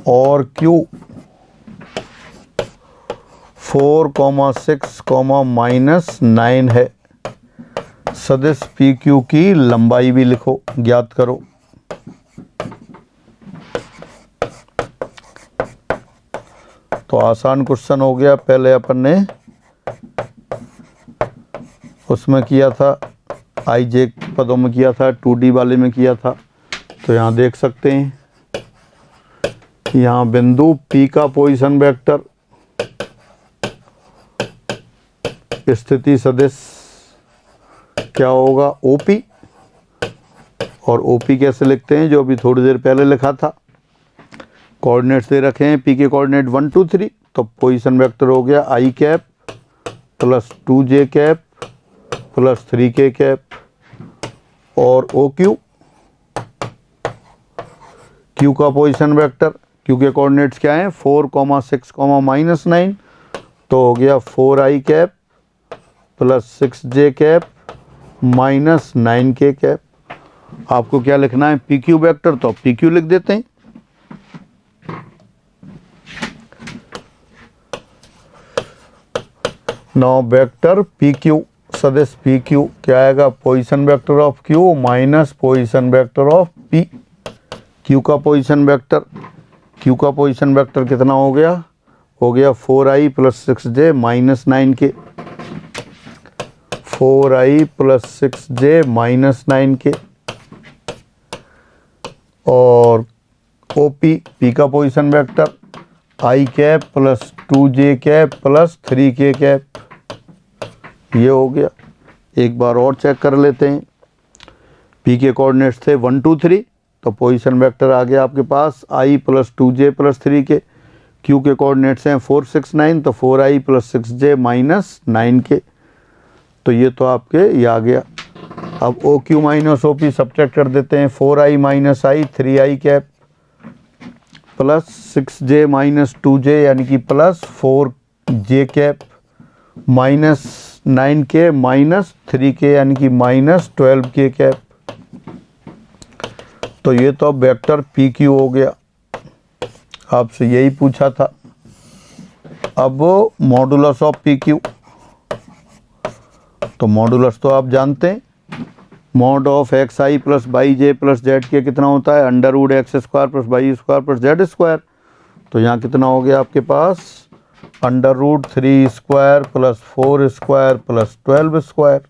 और Q 4, 6, -9 है। सदिश PQ की लंबाई भी लिखो, ज्ञात करो। तो आसान क्वेश्चन हो गया। पहले अपन ने उसमें किया था IJ पदों में किया था, 2D वाले में किया था। तो यहाँ देख सकते हैं, यहाँ बिंदु P का पोजीशन वेक्टर स्थिति सदिश क्या होगा, OP। और OP कैसे लिखते हैं, जो अभी थोड़ी देर पहले लिखा था। कोऑर्डिनेट्स दे रखे हैं, P के कोऑर्डिनेट 1, 2, 3, तो पोजीशन वेक्टर हो गया i cap plus 2j cap plus 3k cap. और OQ, Q का पोजीशन वेक्टर, Q के कोऑर्डिनेट्स क्या हैं, 4, 6, -9, तो हो गया 4i cap plus 6j cap minus 9k cap. आपको क्या लिखना है, PQ वेक्टर, तो PQ लिख देते हैं। नाउ वेक्टर PQ सदिश PQ क्या आएगा, position vector of Q minus position vector of P। Q का पोजीशन वेक्टर, Q का पोजीशन वेक्टर कितना हो गया 4i plus 6j minus 9k। 4i plus 6j minus 9k। और OP, P का position vector i cap plus 2j cap plus 3k cap, ये हो गया। एक बार और चेक कर लेते हैं। P के कोऑर्डिनेट्स थे 1, 2, 3, तो पोजीशन वेक्टर आ गया आपके पास i plus 2j plus 3k। Q के कोऑर्डिनेट्स हैं 4, 6, 9, तो 4i plus 6j minus 9k। तो ये तो आपके ये आ गया। अब OQ माइनस OP सब्ट्रैक्ट कर देते हैं। 4i minus i 3i cap plus 6j minus 2j यानी कि plus 4j cap minus 9k minus 3k यानी कि माइनस 12k कैप। तो ये तो अब वेक्टर PQ हो गया, आपसे यही पूछा था। अब मॉडुलस ऑफ PQ तो मॉडुलस तो आप जानते हैं, mod of X I plus Y J plus Z K कितना होता है, under root X square plus Y square plus Z square. तो यहाँ कितना हो गया आपके पास, under root 3 square plus 4 square plus 12 square.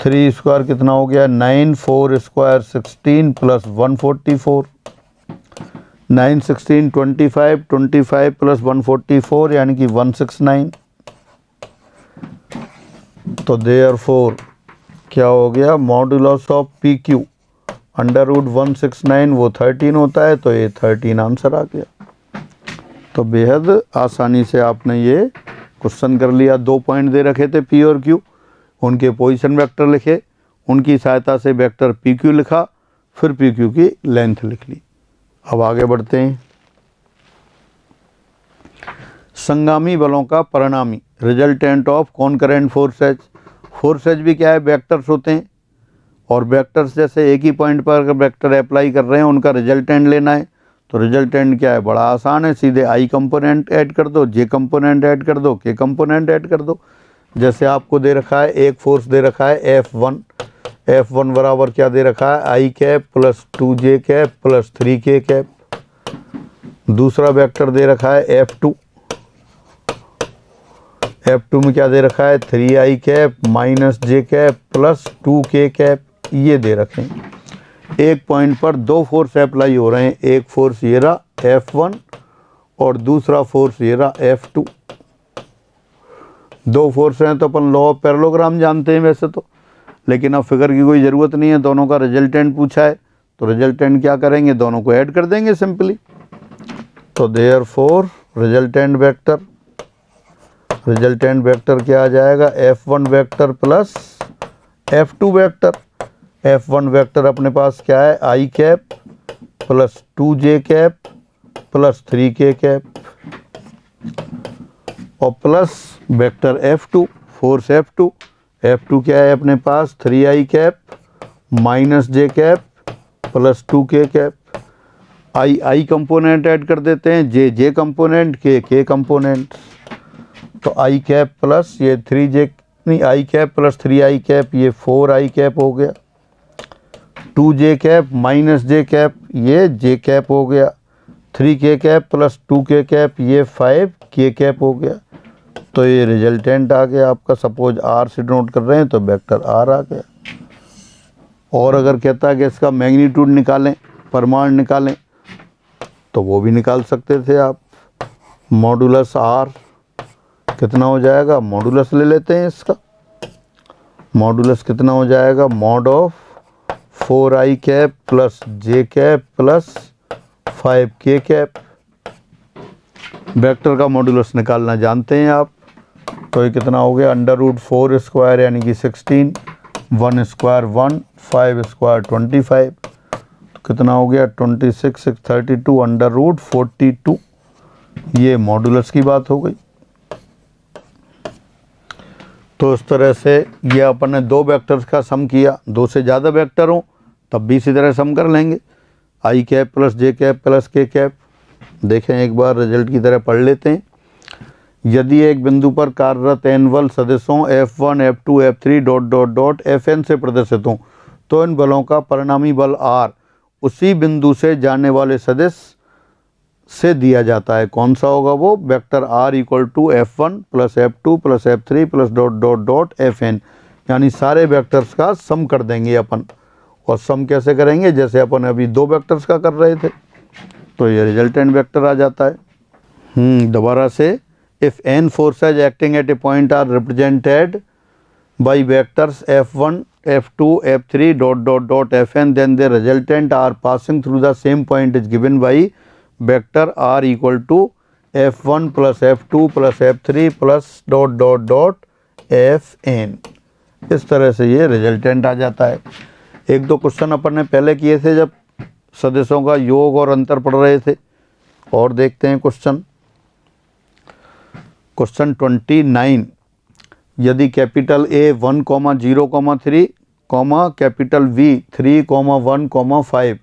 3 square कितना हो गया 9, 4 स्क्वायर 16 प्लस 144, 9 16 25, 25 प्लस 144 यानी कि 169। तो देयरफॉर क्या हो गया, modulus of P Q under root 169 वो 13 होता है, तो ये 13 आंसर आ गया। तो बेहद आसानी से आपने ये क्वेश्चन कर लिया। 2 पॉइंट दे रखे थे पी और क्यू, उनके पोजीशन वेक्टर लिखे, उनकी सहायता से वेक्टर पी क्यू लिखा, फिर पी क्यू की लेंथ लिख ली। अब आगे बढ़ते हैं। संगामी बलों का परिणामी रिजल्टेंट ऑफ कॉनकरेंट फोर्सेज। फोर्सेज भी क्या है, वेक्टर्स होते हैं, और वेक्टर्स जैसे एक ही पॉइंट पर अगर वेक्टर अप्लाई कर रहे हैं उनका रिजल्टेंट लेना है, तो रिजल्टेंट क्या है, बड़ा आसान है, सीधे आई कंपोनेंट ऐड कर दो, जे कंपोनेंट ऐड कर दो, के कंपोनेंट ऐड कर दो। जैसे आपको दे रखा है एक फोर्स दे रखा है F1 बराबर क्या दे रखा है, I cap plus 2j cap plus 3k cap. दूसरा वेक्टर दे रखा है F2 में क्या दे रखा है, 3i cap minus j cap plus 2k cap, ये दे रखे हैं। एक पॉइंट पर 2 फोर्स अप्लाई हो रहे हैं, एक फोर्स ये रहा F1 और दूसरा फोर्स ये रहा F2। 2 फोर्स हैं तो अपन लॉ ऑफ पैरेललोग्राम जानते हैं वैसे तो, लेकिन अब फिगर की कोई ज़रूरत नहीं है, दोनों का रिजल्टेंट पूछा है, तो रिजल्टेंट क्या करेंगे, दोनों को ऐड कर देंगे सिंपली। तो देयरफॉर रिजल्टेंट वेक्टर क्या आ जाएगा, F1 vector plus F2 vector. F1 vector अपने पास क्या है, I cap plus 2j cap plus 3k cap, और plus vector F2 force F2 क्या है अपने पास, 3i cap minus j cap plus 2k cap. I component add कर देते हैं, जे कंपोनेंट, के कंपोनेंट। तो आई कैप प्लस ये 3j नहीं, आई कैप प्लस 3i कैप, ये 4i कैप हो गया। 2j cap minus j cap, ये j कैप हो गया। 3k cap plus 2k cap, ये 5k कैप हो गया। तो ये रिजल्टेंट आ गया आपका। सपोज R से नोट कर रहे हैं तो वेक्टर R आ गया। और अगर कहता है कि इसका मैग्नीट्यूड निकालें, परिमाण निकालें, तो वो भी निकाल सकते थे आप। मॉडुलस R कितना हो जाएगा, मॉडुलस ले लेते हैं इसका। मॉडुलस कितना हो जाएगा, mod of 4i cap plus j cap plus 5k cap. Vector का मॉडुलस निकालना जानते हैं आप, तो ये कितना हो गया, अंडर रूट 4 स्क्वायर यानी कि 16, 1 स्क्वायर 1, 5 स्क्वायर 25, तो कितना हो गया 26, 6 32 अंडर रूट 42। ये मॉडुलस की बात हो गई। तो इस तरह से ये अपन ने 2 वेक्टर्स का सम किया, 2 से ज़्यादा वेक्टर हो तब भी इसी तरह सम कर लेंगे, आई cap plus J cap plus के कैप। देखें एक बार रिजल्ट की तरह पढ़ लेते हैं। यदि एक बिंदु पर कार्यरत n बल सदिशों F1, F2, F3 dot dot dot Fn से प्रदर्शित हों, तो इन बलों का परिणामी बल R उसी बिंदु से जाने वाले सदिश से दिया जाता है। कौन सा होगा वो, vector R equal to F1 plus F2 plus F3 plus dot dot dot Fn, यानी सारे वेक्टर्स का सम कर देंगे अपन। और सम कैसे करेंगे, जैसे अपन अभी 2 वेक्टर्स का कर रहे थे, तो ये रिजल्टेंट वेक्टर आ जाता है। दोबारा से, if n forces acting at a point are represented by vectors F1, F2, F3 dot dot dot Fn, then the resultant are passing through the same point is given by vector R equal to F1 plus F2 plus F3 plus dot dot dot Fn। इस तरह से ये रिजल्टेंट आ जाता है। 1-2 क्वेश्चन अपन ने पहले किए थे जब सदिशों का योग और अंतर पढ़ रहे थे, और देखते हैं क्वेश्चन 29। यदि कैपिटल A 1,0,3, कैपिटल V 3,1,5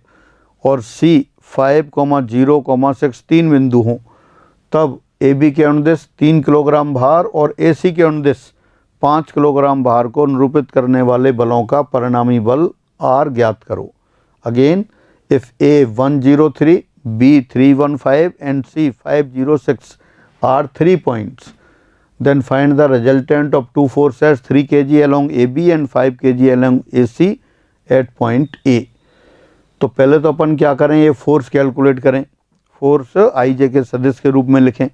और C 5,0,6 3 बिंदु हों, तब AB के अनुदिश 3 किलोग्राम भार और AC के अनुदिश 5 किलोग्राम भार को निरूपित करने वाले बलों का परिणामी बल R ज्ञात करो। Again, if A 103, B 315 and C 506 are 3 points, then find the resultant of two forces 3 kg along AB and 5 kg along AC at point A। तो पहले तो अपन क्या करें, ये फोर्स कैलकुलेट करें। फोर्स आई जे के सदिश के रूप में लिखें।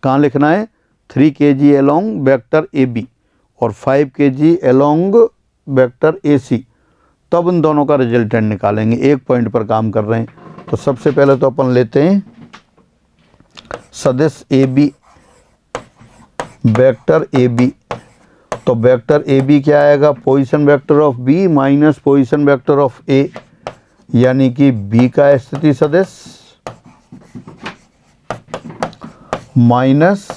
कहाँ लिखना है? 3 kg along वेक्टर AB और 5 kg along वेक्टर AC। तब इन दोनों का रिजल्टेंट निकालेंगे। एक पॉइंट पर काम कर रहे हैं। तो सबसे पहले तो अपन लेते हैं सदिश AB, वेक्टर AB। तो वेक्टर AB क्या आएगा? Position vector of B minus position vector of A, यानी कि B का स्थिति सदिश माइनस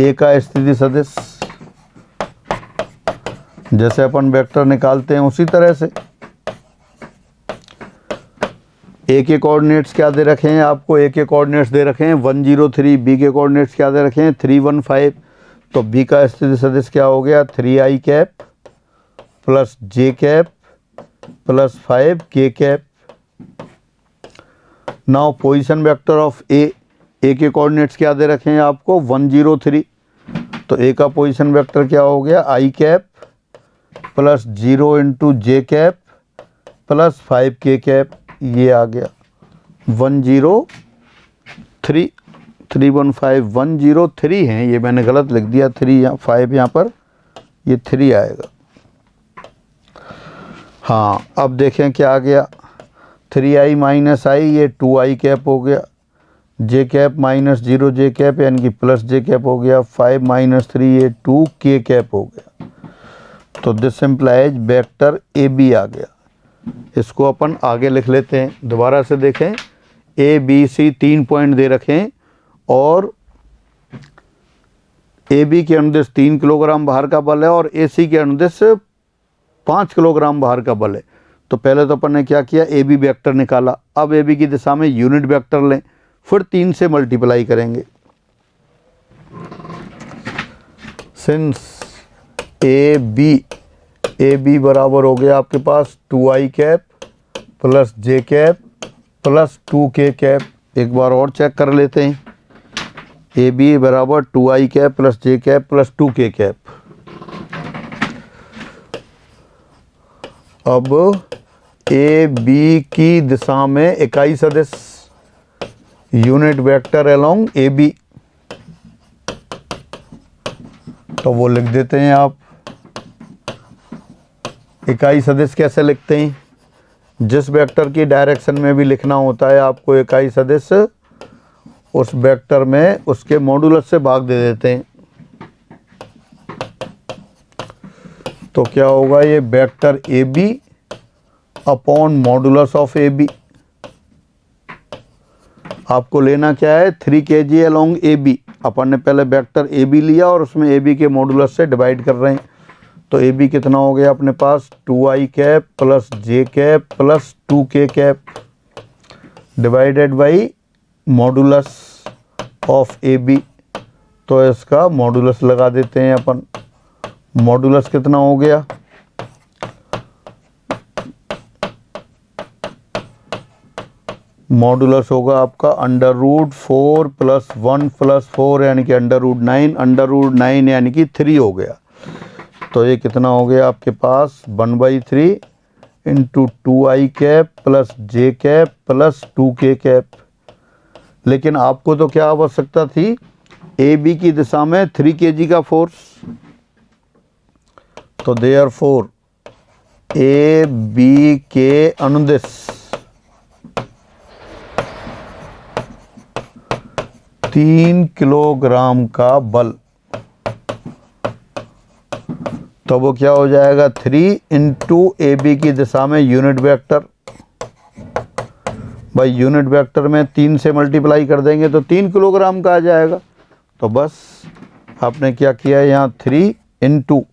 A का स्थिति सदिश। जैसे अपन वेक्टर निकालते हैं उसी तरह से। A के कोऑर्डिनेट्स क्या दे रखे हैं आपको? A के कोऑर्डिनेट्स दे रखे हैं 103, B के कोऑर्डिनेट्स क्या दे रखे हैं? 315। तो B का स्थिति सदिश क्या हो गया? 3i cap plus j cap plus 5k cap. Now position vector of A के कोऑर्डिनेट्स क्या दे रखे हैं आपको? 103। तो A का पोजीशन वेक्टर क्या हो गया? i cap plus 0 into J cap plus 5k cap. ये आ गया 103, 315 103 हैं। ये मैंने गलत लिख दिया, 5 यहाँ पर, ये 3 आएगा। हाँ, अब देखें क्या आ गया? 3i माइनस आई, ये 2i कैप हो गया। जे कैप माइनस 0 जे कैप यानी कि प्लस जे कैप हो गया। 5 माइनस 3 ये 2k कैप हो गया। तो दिस इम्प्लाइज वेक्टर AB आ गया। इसको अपन आगे लिख लेते हैं। दोबारा से देखें, ABC 3 पॉइंट दे रखें और AB के अनुदिश 3 किलोग्राम भार का बल है और AC के अनुदिश 5 किलोग्राम भार का बल है। तो पहले तो अपन ने क्या किया? AB वेक्टर निकाला। अब AB की दिशा में यूनिट वेक्टर लें, फिर 3 से मल्टीप्लाई करेंगे। सिंस AB बराबर हो गया आपके पास 2i cap plus j cap plus 2k cap. एक बार और चेक कर लेते हैं। AB बराबर 2i cap plus j cap plus 2k cap. अब AB की दिशा में इकाई सदिश यूनिट वेक्टर अलोंग AB, तो वो लिख देते हैं आप। इकाई सदिश कैसे लिखते हैं? जिस वेक्टर की डायरेक्शन में भी लिखना होता है आपको इकाई सदिश, उस वेक्टर में उसके मॉडुलस से भाग दे देते हैं। तो क्या होगा? ये vector AB upon modulus of AB। आपको लेना क्या है? 3 kg अलोंग AB। अपन ने पहले वेक्टर AB लिया और उसमें AB के मॉडुलस से डिवाइड कर रहे हैं। तो AB कितना हो गया अपने पास? 2i cap plus j cap plus 2k cap divided by modulus of AB। तो इसका मॉडुलस लगा देते हैं अपन। मॉडुलस कितना हो गया? मॉडुलस होगा आपका √4 प्लस 1 प्लस 4 यानी कि √9 यानी कि 3 हो गया। तो ये कितना हो गया आपके पास? 1/3 into 2i cap plus j cap plus 2k cap. लेकिन आपको तो क्या आवश्यकता थी? AB की दिशा में 3 kg का फोर्स। तो देयरफॉर AB के अनुदिश 3 किलोग्राम का बल। तो वो क्या हो जाएगा? 3 इंटू AB की दिशा में यूनिट वेक्टर। भाई यूनिट वेक्टर में 3 से मल्टीप्लाई कर देंगे तो 3 किलोग्राम का आ जाएगा। तो बस आपने क्या किया? यहाँ 3 इंटू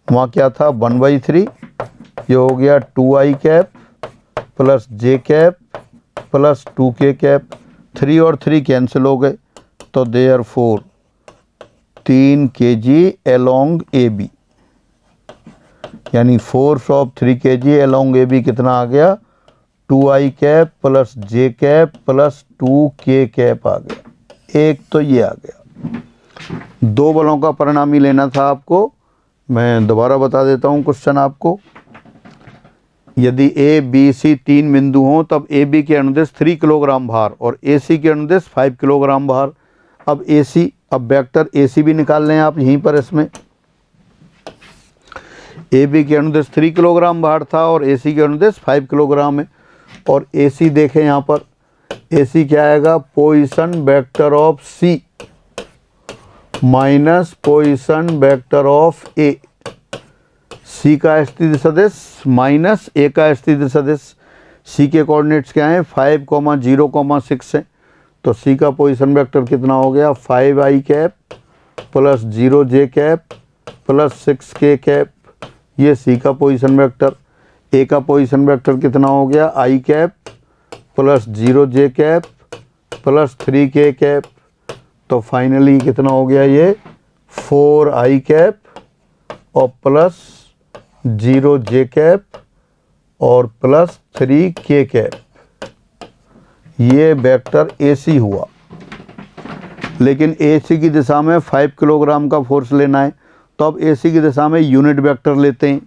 वहाँ क्या था? 1/3। ये हो गया 2i cap plus j cap plus 2k cap. 3 और 3 कैंसिल हो गए। तो देयरफॉर 3 kg अलोंग AB। यानी force of 3 kg along A B कितना आ गया, 2i cap plus J cap plus 2k cap आ गया। एक तो ये आ गया। दो बलों का परिणामी लेना था आपको। मैं दोबारा बता देता हूँ क्वेश्चन आपको। यदि ए बी सी तीन बिंदु हों तब ए बी के अनुदिश 3 किलोग्राम भार और ए सी के अनुदिश 5 किलोग्राम भार। अब ए सी, अब वेक्टर ए सी भी निकाल लें आप यहीं पर। इसमें ए बी के अनुदिश 3 किलोग्राम भार था और ए सी के अनुदिश 5 किलोग्राम है। और ए सी देखें यहाँ पर, ए सी क्या आएगा, position vector of C minus position vector of A. C का स्थिति सदिश माइनस ए का स्थिति सदिश। सी के कोऑर्डिनेट्स क्या हैं, 5, 0, 6 है। तो सी का पोजीशन वेक्टर कितना हो गया, 5i cap plus 0j cap plus 6k cap. ये सी का पोजीशन वेक्टर। ए का पोजीशन वेक्टर कितना हो गया, i cap plus 0j cap plus 3k cap. तो फाइनली कितना हो गया, ये 4i कैप और प्लस 0j कैप और प्लस 3k कैप। ये वेक्टर AC हुआ। लेकिन AC की दिशा में 5 किलोग्राम का फोर्स लेना है, तो अब AC की दिशा में यूनिट वेक्टर लेते हैं।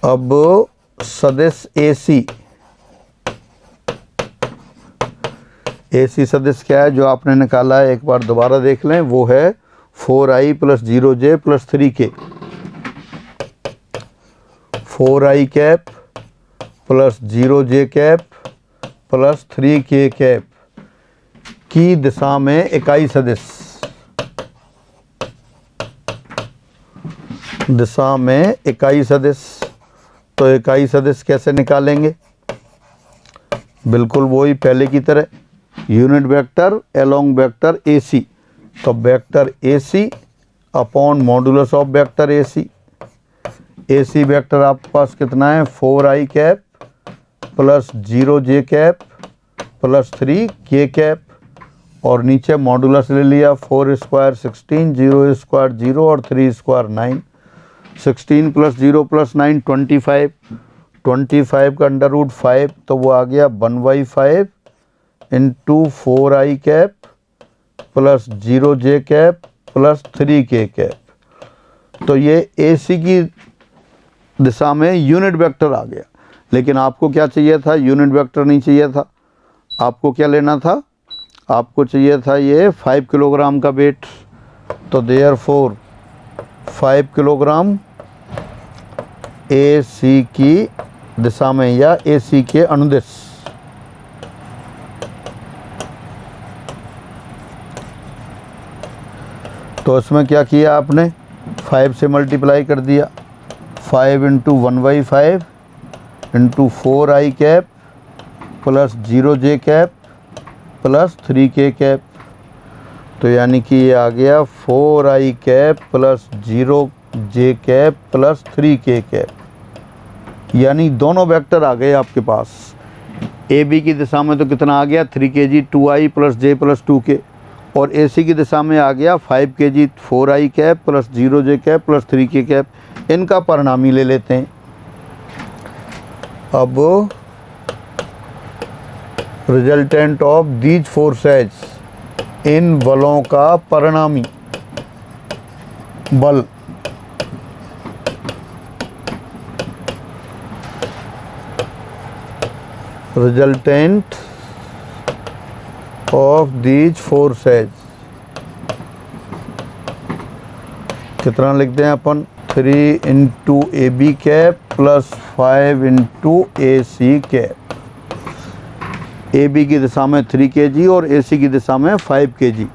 अब सदिश AC सदिश क्या है जो आपने निकाला है, एक बार दोबारा देख लें। वो है 4i plus 0j plus 3k। 4i cap plus 0j cap plus 3k cap की दिशा में इकाई सदिश, दिशा में इकाई सदिश। तो इकाई सदिश कैसे निकालेंगे, बिल्कुल वही पहले की तरह, unit vector along vector AC। तो vector AC upon modulus of vector AC। AC vector आपके पास कितना है, 4i cap plus 0j cap plus 3k cap और नीचे मॉडुलस ले लिया, 4 स्क्वायर 16, 0 स्क्वायर 0 और 3 स्क्वायर 9। 16 plus 0 plus 9 25। 25 का अंडर रूट 5, तो वो आ गया 1/5 into 4i cap plus 0j cap plus 3k cap. तो ये AC की दिशा में यूनिट वेक्टर आ गया। लेकिन आपको क्या चाहिए था, यूनिट वेक्टर नहीं चाहिए था। आपको क्या लेना था, आपको चाहिए था ये 5 किलोग्राम का वेट। तो देयरफॉर 5 किलोग्राम AC की दिशा में या AC के अनुदिश। तो इसमें क्या किया आपने, 5 से मल्टीप्लाई कर दिया। 5 into 1/5 into 4i cap plus 0j cap plus 3k cap. तो यानी कि ये आ गया 4i cap plus 0j cap plus 3k cap. यानी दोनों वेक्टर आ गए आपके पास। AB की दिशा में तो कितना आ गया, 3 kg 2i plus j plus 2k। और AC की दिशा में आ गया 5 kg 4i cap plus 0j cap plus 3k cap. इनका परिणामी ले लेते हैं। अब रिजल्टेंट ऑफ दीज फोर्सेज, इन बलों का परिणामी बल रिजल्टेंट ऑफ दीज फोर्सेज कितना लिखते हैं अपन, 3 into AB cap plus 5 into AC cap. AB की दिशा में 3 kg और AC की दिशा में 5 kg।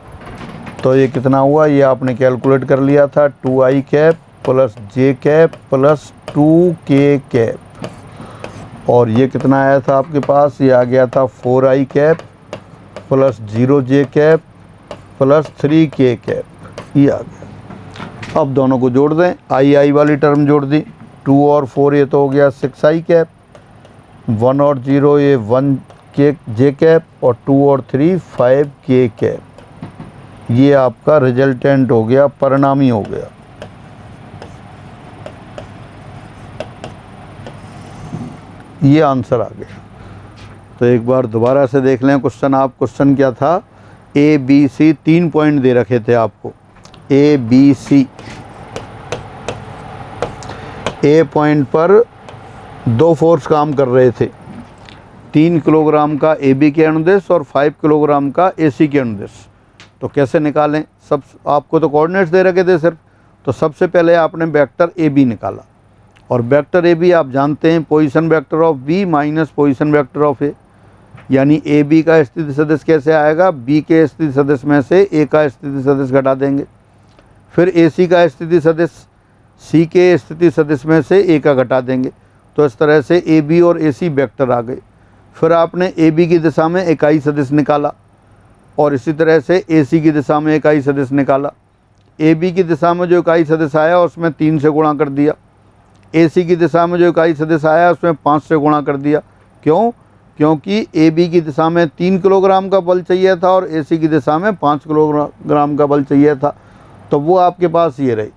तो ये कितना हुआ, ये आपने कैलकुलेट कर लिया था, 2i cap plus j cap plus 2k cap. और ये कितना आया था आपके पास, ये आ गया था 4i cap plus 0j cap plus 3k cap. ये आ गया। अब दोनों को जोड़ दें, आई वाली टर्म जोड़ दी, 2 और 4 ये तो हो गया 6i कैप, 1 और 0 ये 1j कैप और 2 और 3 5k कैप। ये आपका रिजल्टेंट हो गया, परिणामी हो गया। ये आंसर आ गया। तो एक बार दोबारा से देख लें क्वेश्चन। आप क्वेश्चन क्या था, ए बी सी 3 पॉइंट दे रखे थे आपको। ए बी सी, ए पॉइंट पर 2 फोर्स काम कर रहे थे, 3 किलोग्राम का ए बी के अनुदेश और 5 किलोग्राम का ए सी के अनुदेश। तो कैसे निकालें? सब आपको तो कोऑर्डिनेट्स दे रखे थे सिर्फ। तो सबसे पहले आपने वेक्टर ए बी निकाला, और वेक्टर ए बी आप जानते हैं position vector of B minus position vector of A, यानी ए बी का स्थिति सदिश कैसे आएगा, बी के स्थिति सदिश में से ए का स्थिति सदिश घटा देंगे। फिर ए सी का स्थिति सदिश सी के स्थिति सदिश में से ए का घटा देंगे। तो इस तरह से ए बी और ए सी वेक्टर आ गए। फिर आपने ए बी की दिशा में इकाई सदिश निकाला, और इसी तरह से ए सी की दिशा में इकाई सदिश निकाला। ए बी की दिशा में जो इकाई सदिश आया उसमें 3 से गुणा कर दिया, ए सी की दिशा में जो इकाई सदिश आया उसमें 5 से गुणा कर दिया। क्यों? क्योंकि ए बी की दिशा में 3 किलोग्राम का बल चाहिए था और ए सी की दिशा में 5 किलोग्राम का बल चाहिए था। तो वो आपके पास ये रही,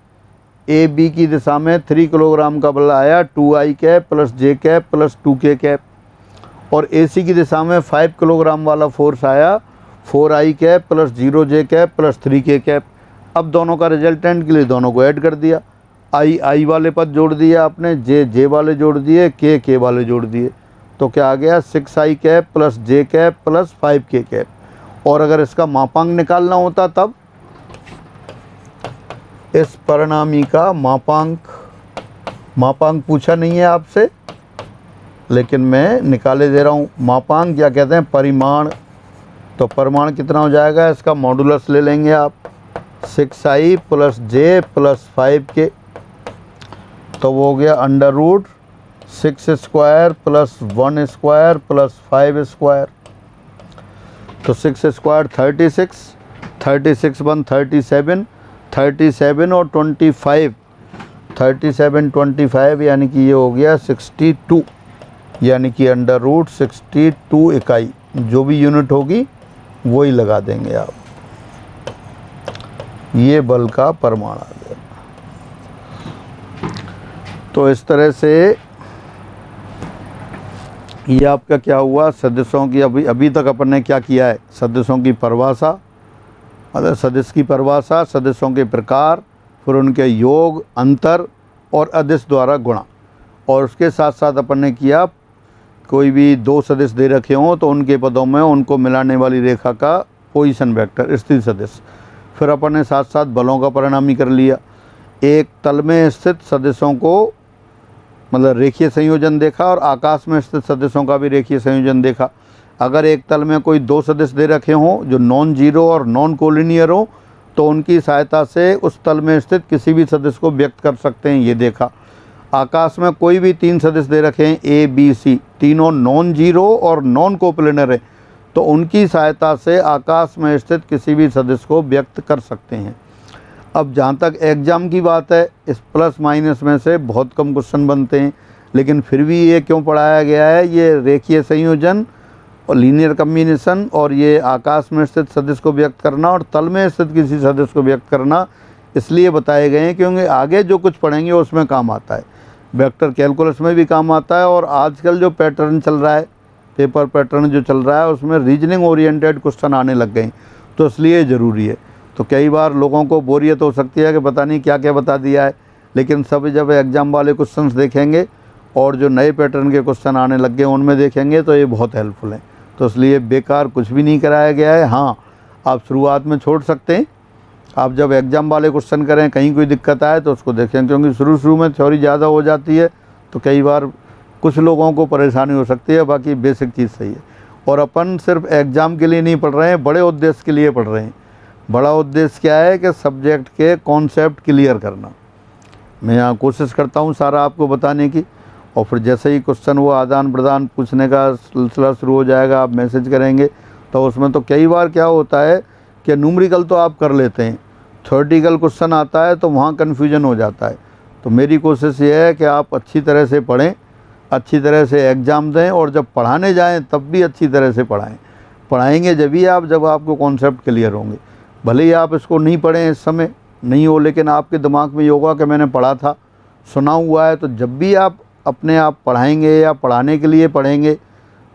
ए बी की दिशा में 3 किलोग्राम का बल आया 2i cap plus J cap plus 2k cap, और ए सी की दिशा में 5 किलोग्राम वाला फोर्स आया 4i cap plus 0j cap plus 3k cap. अब दोनों का रिजल्टेंट के लिए दोनों को ऐड कर दिया, आई वाले पद जोड़ दिए आपने, जे वाले जोड़ दिए, के वाले जोड़ दिए। तो क्या आ गया 6i cap plus J cap plus 5k cap. और अगर इसका मापांक निकालना होता तब इस परिणामी का मापांक पूछा नहीं है आपसे, लेकिन मैं निकाले दे रहा हूँ। मापांक क्या कहते हैं? परिमाण। तो परिमाण कितना हो जाएगा? इसका मॉडुलस ले लेंगे आप, 6i प्लस जे प्लस 5k। तो वो हो गया under root 6 square plus 1 square plus 5 square. तो 6 स्क्वायर 36, 36 1 37, 37 और 25, 37 25 यानी कि ये हो गया 62, यानी कि अंडर रूट 62 इकाई। जो भी यूनिट होगी वही लगा देंगे आप। ये बल का परिमाण आ गया। तो इस तरह से ये आपका क्या हुआ, सदिशों की अभी तक अपन ने क्या किया है, सदिशों की परिभाषा, मतलब सदिश की परिभाषा, सदिशों के प्रकार, फिर उनके योग, अंतर और अदिश द्वारा गुणा। और उसके साथ साथ अपन ने किया कोई भी 2 सदिश दे रखे हों तो उनके पदों में उनको मिलाने वाली रेखा का पोजीशन वेक्टर स्थिति सदिश। फिर अपन ने साथ साथ बलों का परिणामी कर लिया। एक तल में स्थित सदिशों को मतलब रेखीय संयोजन देखा, और आकाश में स्थित सदिशों का भी रेखीय संयोजन देखा। अगर एक तल में कोई 2 सदिश दे रखे हों जो नॉन जीरो और नॉन कोलिनियर हो, तो उनकी सहायता से उस तल में स्थित किसी भी सदिश को व्यक्त कर सकते हैं, ये देखा। आकाश में कोई भी 3 सदिश दे रखे हैं ए बी सी, तीनों नॉन जीरो और नॉन कोप्लेनर है, तो उनकी सहायता से आकाश में स्थित किसी भी सदिश को व्यक्त कर सकते हैं। अब जहाँ तक एग्जाम की बात है, इस प्लस माइनस में से बहुत कम क्वेश्चन बनते हैं, लेकिन फिर भी ये क्यों पढ़ाया गया है, ये रेखीय संयोजन और लीनियर कम्बिनेशन और ये आकाश में स्थित सदिश को व्यक्त करना और तल में स्थित किसी सदिश को व्यक्त करना इसलिए बताए गए हैं क्योंकि आगे जो कुछ पढ़ेंगे उसमें काम आता है। वेक्टर कैलकुलस में भी काम आता है, और आजकल जो पैटर्न चल रहा है, पेपर पैटर्न जो चल रहा है, उसमें रीजनिंग ओरिएंटेड क्वेश्चन आने लग गए, तो इसलिए ज़रूरी है। तो कई बार लोगों को बोरियत हो सकती है कि पता नहीं क्या क्या बता दिया है, लेकिन सब जब एग्ज़ाम वाले क्वेश्चंस देखेंगे और जो नए पैटर्न के क्वेश्चन आने लग गए उनमें देखेंगे तो ये बहुत हेल्पफुल है। तो इसलिए बेकार कुछ भी नहीं कराया गया है। हाँ, आप शुरुआत में छोड़ सकते हैं, आप जब एग्ज़ाम वाले क्वेश्चन करें कहीं कोई दिक्कत आए तो उसको देखें, क्योंकि शुरू में थ्योरी ज़्यादा हो जाती है तो कई बार कुछ लोगों को परेशानी हो सकती है। बाकी बेसिक चीज़ सही है। और अपन सिर्फ एग्ज़ाम के लिए नहीं पढ़ रहे हैं, बड़े उद्देश्य के लिए पढ़ रहे हैं। बड़ा उद्देश्य क्या है कि सब्जेक्ट के कॉन्सेप्ट क्लियर करना। मैं यहाँ कोशिश करता हूँ सारा आपको बताने की, और फिर जैसे ही क्वेश्चन वो आदान प्रदान पूछने का सिलसिला शुरू हो जाएगा, आप मैसेज करेंगे तो उसमें तो कई बार क्या होता है कि न्यूमेरिकल तो आप कर लेते हैं, थ्योरेटिकल क्वेश्चन आता है तो वहाँ कन्फ्यूजन हो जाता है। तो मेरी कोशिश ये है कि आप अच्छी तरह से पढ़ें, अच्छी तरह से एग्ज़ाम दें, और जब पढ़ाने जाएं तब भी अच्छी तरह से पढ़ाएं। पढ़ाएंगे जब आपको कॉन्सेप्ट क्लियर होंगे। भले ही आप इसको नहीं पढ़ें, इस समय नहीं हो, लेकिन आपके दिमाग में ये होगा कि मैंने पढ़ा था, सुना हुआ है। तो जब भी आप अपने आप पढ़ाएंगे या पढ़ाने के लिए पढ़ेंगे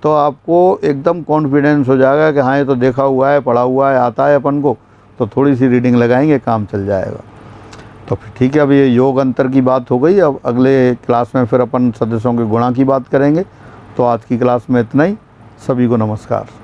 तो आपको एकदम कॉन्फिडेंस हो जाएगा कि हाँ ये तो देखा हुआ है, पढ़ा हुआ है, आता है अपन को, तो थोड़ी सी रीडिंग लगाएंगे, काम चल जाएगा। तो फिर ठीक है, अब ये योग अंतर की बात हो गई। अब अगले क्लास में फिर अपन सदस्यों के गुणा की बात करेंगे। तो आज की क्लास में इतना ही। सभी को नमस्कार।